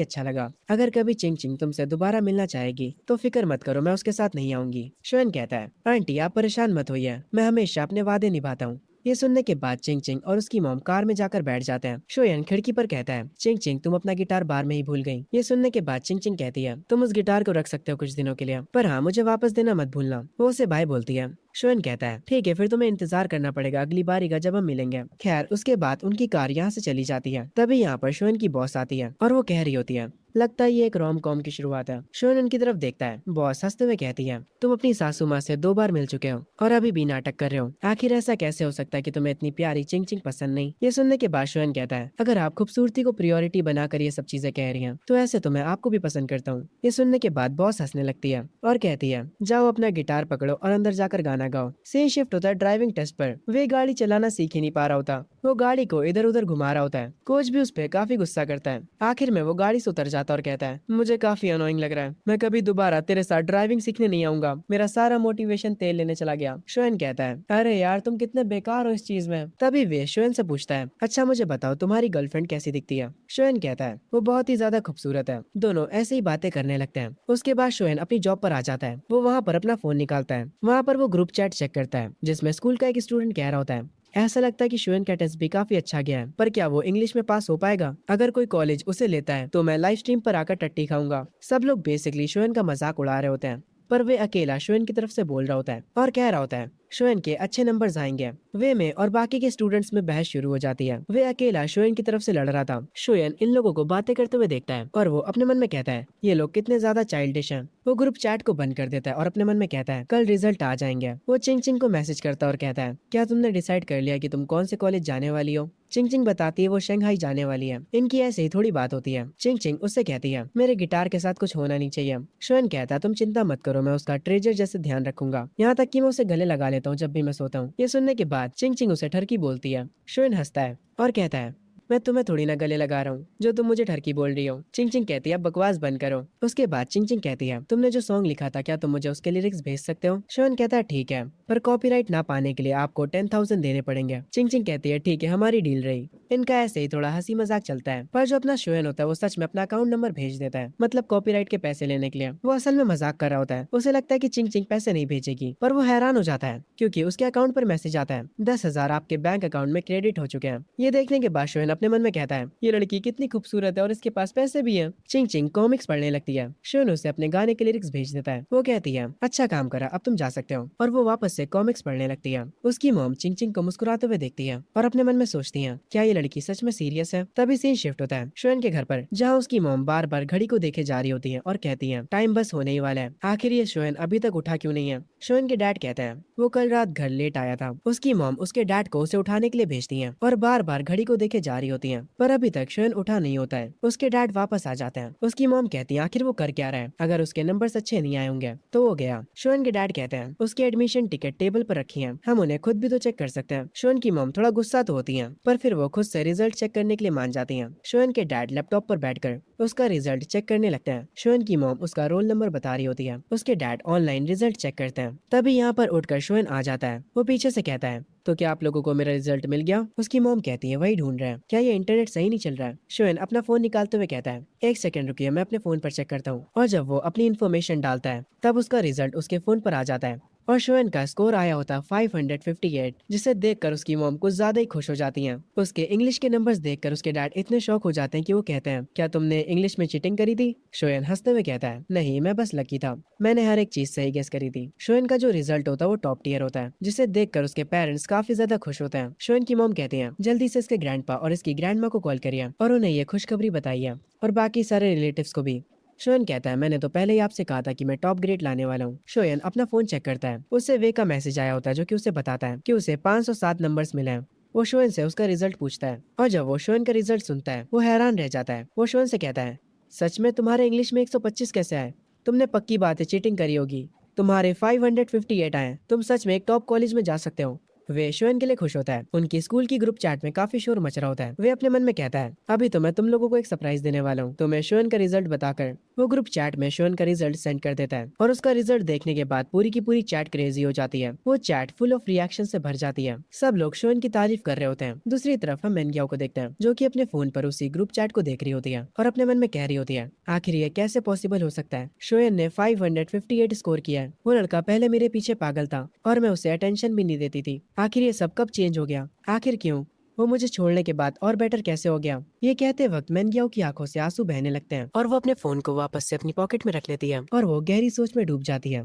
अच्छा लगा। अगर कभी चिंग चिंग तुमसे दोबारा मिलना चाहेगी तो फिक्र मत करो, मैं उसके साथ नहीं आऊंगी। शोएन कहता है, आंटी आप परेशान मत होइए, मैं हमेशा अपने वादे निभाता हूँ। ये सुनने के बाद चिंग चिंग और उसकी मॉम कार में जाकर बैठ जाते हैं। शोयन खिड़की पर कहता है, चिंग चिंग तुम अपना गिटार बार में ही भूल गई। ये सुनने के बाद चिंग चिंग कहती है, तुम उस गिटार को रख सकते हो कुछ दिनों के लिए, पर हाँ मुझे वापस देना मत भूलना। वो उसे बाय बोलती है। शोएन कहता है, ठीक है फिर तुम्हें इंतजार करना पड़ेगा अगली बारी का जब हम मिलेंगे। खैर उसके बाद उनकी कार यहाँ से चली जाती है। तभी यहाँ पर शोएन की बॉस आती है और वो कह रही होती है, लगता है ये एक रोम कॉम की शुरुआत है। शोएन उनकी तरफ देखता है। बॉस हंसते हुए कहती है, तुम अपनी सासू माँ से 2 बार मिल चुके हो और अभी भी नाटक कर रहे हो। आखिर ऐसा कैसे हो सकता है कि तुम्हें इतनी प्यारी चिंग चिंग पसंद नहीं? ये सुनने के बाद शोएन कहता है, अगर आप खूबसूरती को प्रायोरिटी बनाकर ये सब चीजें कह रही हैं तो ऐसे तो मैं आपको भी पसंद करता हूँ। ये सुनने के बाद बॉस हंसने लगती है और कहती है, जाओ अपना गिटार पकड़ो और अंदर जाकर गाना गाना गाओ। सीन शिफ्ट होता है ड्राइविंग टेस्ट पर। वे गाड़ी चलाना सीख ही नहीं पा रहा होता। वो गाड़ी को इधर उधर घुमा रहा होता है। कोच भी उस पर काफी गुस्सा करता है। आखिर में वो गाड़ी से उतर जाता है और कहता है, मुझे काफी अनोइंग लग रहा है, मैं कभी दोबारा तेरे साथ ड्राइविंग सीखने नहीं आऊंगा, मेरा सारा मोटिवेशन तेल लेने चला गया। शोएन कहता है, अरे यार तुम कितने बेकार हो इस चीज में। तभी वे शोएन से पूछता है, अच्छा मुझे बताओ तुम्हारी गर्लफ्रेंड कैसी दिखती है। शोएन कहता है, वो बहुत ही ज्यादा खूबसूरत है। दोनों ऐसे ही बातें करने लगते हैं। उसके बाद शोएन अपनी जॉब पर आ जाता है। वो वहाँ पर अपना फोन निकालता है। वहाँ पर वो ग्रुप चैट चेक करता है जिसमें स्कूल का एक स्टूडेंट कह रहा होता है, ऐसा लगता है कि शोएन का टेस्ट भी काफी अच्छा गया है, पर क्या वो इंग्लिश में पास हो पाएगा। अगर कोई कॉलेज उसे लेता है तो मैं लाइव स्ट्रीम पर आकर टट्टी खाऊंगा। सब लोग बेसिकली शोएन का मजाक उड़ा रहे होते हैं, पर वे अकेला शोएन की तरफ से बोल रहा होता है और कह रहा होता है, शोएन के अच्छे नंबर्स आएंगे। वे में और बाकी के स्टूडेंट्स में बहस शुरू हो जाती है। वे अकेला शोएन की तरफ से लड़ रहा था। शोएन इन लोगों को बातें करते हुए देखता है और वो अपने मन में कहता है, ये लोग कितने ज्यादा चाइल्डिश हैं। वो ग्रुप चैट को बंद कर देता है और अपने मन में कहता है, कल रिजल्ट आ जाएंगे। वो चिंग चिंग को मैसेज करता है और कहता है, क्या तुमने डिसाइड कर लिया कि तुम कौन से कॉलेज जाने वाली हो। चिंग चिंग बताती है वो शंघाई जाने वाली है। इनकी ऐसे ही थोड़ी बात होती है। चिंग चिंग उससे कहती है, मेरे गिटार के साथ कुछ होना नहीं चाहिए। शोएन कहता है, तुम चिंता मत करो, मैं उसका ट्रेजर जैसे ध्यान रखूंगा, यहाँ तक कि मैं उसे गले लगा लेता हूँ जब भी मैं सोता हूँ। ये सुनने के बाद चिंग चिंग उसे ठरकी बोलती है। शोएन हंसता है और कहता है, मैं तुम्हें थोड़ी ना गले लगा रहा हूँ जो तुम मुझे ठरकी बोल रही हो। चिंग चिंग कहती है, अब बकवास बंद करो। उसके बाद चिंग चिंग कहती है, तुमने जो सॉन्ग लिखा था क्या तुम मुझे उसके लिरिक्स भेज सकते हो। शोएन कहता है, ठीक है, पर कॉपीराइट ना पाने के लिए आपको 10,000 देने पड़ेंगे। चिंग चिंग कहती है, ठीक है, हमारी डील रही। इनका ऐसे ही थोड़ा हंसी मजाक चलता है, पर जो अपना शोएन होता है वो सच में अपना अकाउंट नंबर भेज देता है, मतलब कॉपीराइट के पैसे लेने के लिए। वो असल में मजाक कर रहा होता है। उसे लगता है कि चिंग चिंग पैसे नहीं भेजेगी, पर वो हैरान हो जाता है क्योंकि उसके अकाउंट पर मैसेज आता है, 10,000 आपके बैंक अकाउंट में क्रेडिट हो चुके हैं। ये देखने के बाद शोएन अपने मन में कहता है, ये लड़की कितनी खूबसूरत है और इसके पास पैसे भी हैं। चिंग चिंग कॉमिक्स पढ़ने लगती है। शोएन उसे अपने गाने के लिरिक्स भेज देता है। वो कहती है, अच्छा काम करा, अब तुम जा सकते हो, और वो वापस से कॉमिक्स पढ़ने लगती है। उसकी मॉम चिंग चिंग को मुस्कुराते हुए देखती है और अपने मन में सोचती है, क्या ये लड़की सच में सीरियस है। तभी सीन शिफ्ट होता है शोएन के घर पर, जहाँ उसकी मॉम बार बार घड़ी को देखे जा रही होती है और कहती है, टाइम बस होने ही वाला है, आखिर ये शोएन अभी तक उठा क्यों नहीं है। शोएन के डैड कहते हैं, वो कल रात घर लेट आया था। उसकी मॉम उसके डैड को उसे उठाने के लिए भेजती है और बार बार घड़ी को देखे जा रही होती है, पर अभी तक शोएन उठा नहीं होता है। उसके डैड वापस आ जाते हैं। उसकी मॉम कहती है, आखिर वो कर क्या रहा है, अगर उसके नंबर्स अच्छे नहीं आए होंगे तो वो गया। शोएन के डैड कहते हैं, उसकी एडमिशन टिकट टेबल पर रखी है, हम उन्हें खुद भी तो चेक कर सकते हैं। शोएन की मॉम थोड़ा गुस्सा तो होती है, पर फिर वो खुद से रिजल्ट चेक करने के लिए मान जाती हैं। शोएन के डैड लैपटॉप पर बैठकर उसका रिजल्ट चेक करने लगते हैं। शोएन की मॉम उसका रोल नंबर बता रही होती है। उसके डैड ऑनलाइन रिजल्ट चेक करते हैं। तभी यहाँ पर उठकर शोएन आ जाता है। वो पीछे से कहता है, तो क्या आप लोगों को मेरा रिजल्ट मिल गया। उसकी मॉम कहती है, वही ढूंढ रहे हैं, क्या ये इंटरनेट सही नहीं चल रहा है। शोएन अपना फोन निकालते हुए कहता है, एक सेकंड रुकिए, मैं अपने फोन पर चेक करता हूँ। और जब वो अपनी इन्फॉर्मेशन डालता है तब उसका रिजल्ट उसके फोन पर आ जाता है और शोएन का स्कोर आया होता 558, जिसे देखकर उसकी मॉम कुछ ज्यादा ही खुश हो जाती हैं। उसके इंग्लिश के नंबर्स देखकर उसके डैड इतने शौक हो जाते हैं कि वो कहते हैं, क्या तुमने इंग्लिश में चीटिंग करी थी। शोएन हंसते हुए कहता है, नहीं, मैं बस लकी था, मैंने हर एक चीज सही गेस करी थी। शोएन का जो रिजल्ट होता है वो टॉप टियर होता है, जिसे देखकर उसके पेरेंट्स काफी ज्यादा खुश होते हैं। शोएन की मॉम कहती है, जल्दी से इसके ग्रैंडपा और इसकी ग्रैंडमा को कॉल करिए और उन्हें ये खुशखबरी बताइए, और बाकी सारे रिलेटिव्स को भी। शोएन कहता है, मैंने तो पहले ही आपसे कहा था कि मैं टॉप ग्रेड लाने वाला हूँ। शोएन अपना फोन चेक करता है। उससे वे का मैसेज आया होता है जो कि उसे बताता है कि उसे 507 नंबर्स मिले हैं। वो शोएन से उसका रिजल्ट पूछता है और जब वो शोएन का रिजल्ट सुनता है वो हैरान रह जाता है। वो शोएन से कहता है, सच में तुम्हारे इंग्लिश में 125 कैसे आए। तुमने पक्की बात है चीटिंग करी होगी। तुम्हारे 558 आए, तुम सच में एक टॉप कॉलेज में जा सकते हो। वे शोएन के लिए खुश होता है। उनकी स्कूल की ग्रुप चैट में काफी शोर मच रहा होता है। वे अपने मन में कहता है, अभी तो मैं तुम लोगों को एक सरप्राइज देने वाला हूँ। तो मैं शोएन का रिजल्ट बताकर वो ग्रुप चैट में शोएन का रिजल्ट सेंड कर देता है और उसका रिजल्ट देखने के बाद पूरी की पूरी चैट क्रेजी हो जाती है। वो चैट फुल ऑफ रिएक्शन से भर जाती है। सब लोग शोएन की तारीफ कर रहे होते हैं। दूसरी तरफ हम मेनग्याओ को देखते हैं जो कि अपने फोन पर उसी ग्रुप चैट को देख रही होती है और अपने मन में कह रही होती है, आखिर ये कैसे पॉसिबल हो सकता है। शोएन ने 558 स्कोर किया है। वो लड़का पहले मेरे पीछे पागल था और मैं उसे अटेंशन भी नहीं देती थी। आखिर ये सब कब चेंज हो गया, आखिर क्यों, वो मुझे छोड़ने के बाद और बेटर कैसे हो गया। ये कहते वक्त मेनग्याओ की आंखों से आंसू बहने लगते हैं और वो अपने फोन को वापस से अपनी पॉकेट में रख लेती है और वो गहरी सोच में डूब जाती है।